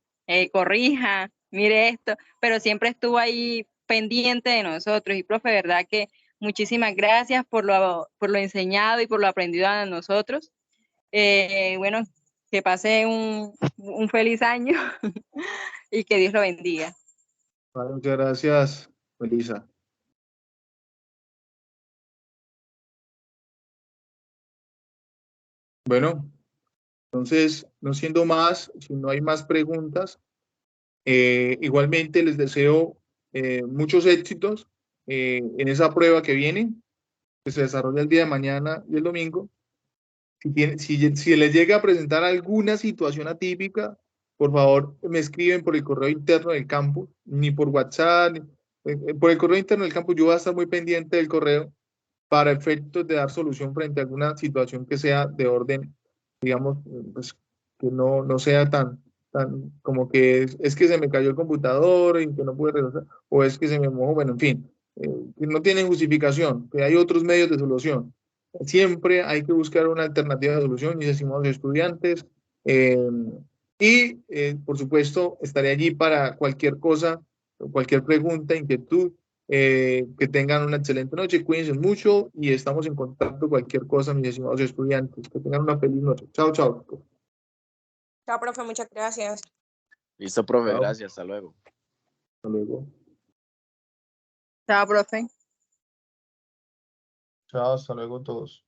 corrija, mire esto, pero siempre estuvo ahí pendiente de nosotros. Y, profe, ¿verdad? Que muchísimas gracias por lo enseñado y por lo aprendido a nosotros. Bueno, que pase un feliz año y que Dios lo bendiga. Vale, muchas gracias, Melissa. Bueno, entonces, no siendo más, si no hay más preguntas, igualmente les deseo muchos éxitos en esa prueba que viene, que se desarrolla el día de mañana y el domingo. Si les llega a presentar alguna situación atípica, por favor me escriben por el correo interno del campus, ni por WhatsApp, por el correo interno del campus. Yo voy a estar muy pendiente del correo para efectos de dar solución frente a alguna situación que sea de orden, digamos, pues, que no sea tan como que es que se me cayó el computador y que no pude regresar, o es que se me mojó, bueno, en fin, que no tiene justificación, que hay otros medios de solución. Siempre hay que buscar una alternativa de solución, mis estimados estudiantes, por supuesto, estaré allí para cualquier cosa, cualquier pregunta, inquietud. Que tengan una excelente noche, cuídense mucho y estamos en contacto cualquier cosa, mis estimados estudiantes. Que tengan una feliz noche. Chao, chao. Chao, profe, muchas gracias. Listo, profe, Chao. gracias, hasta luego. Hasta luego. Chao, profe. Chao, hasta luego todos.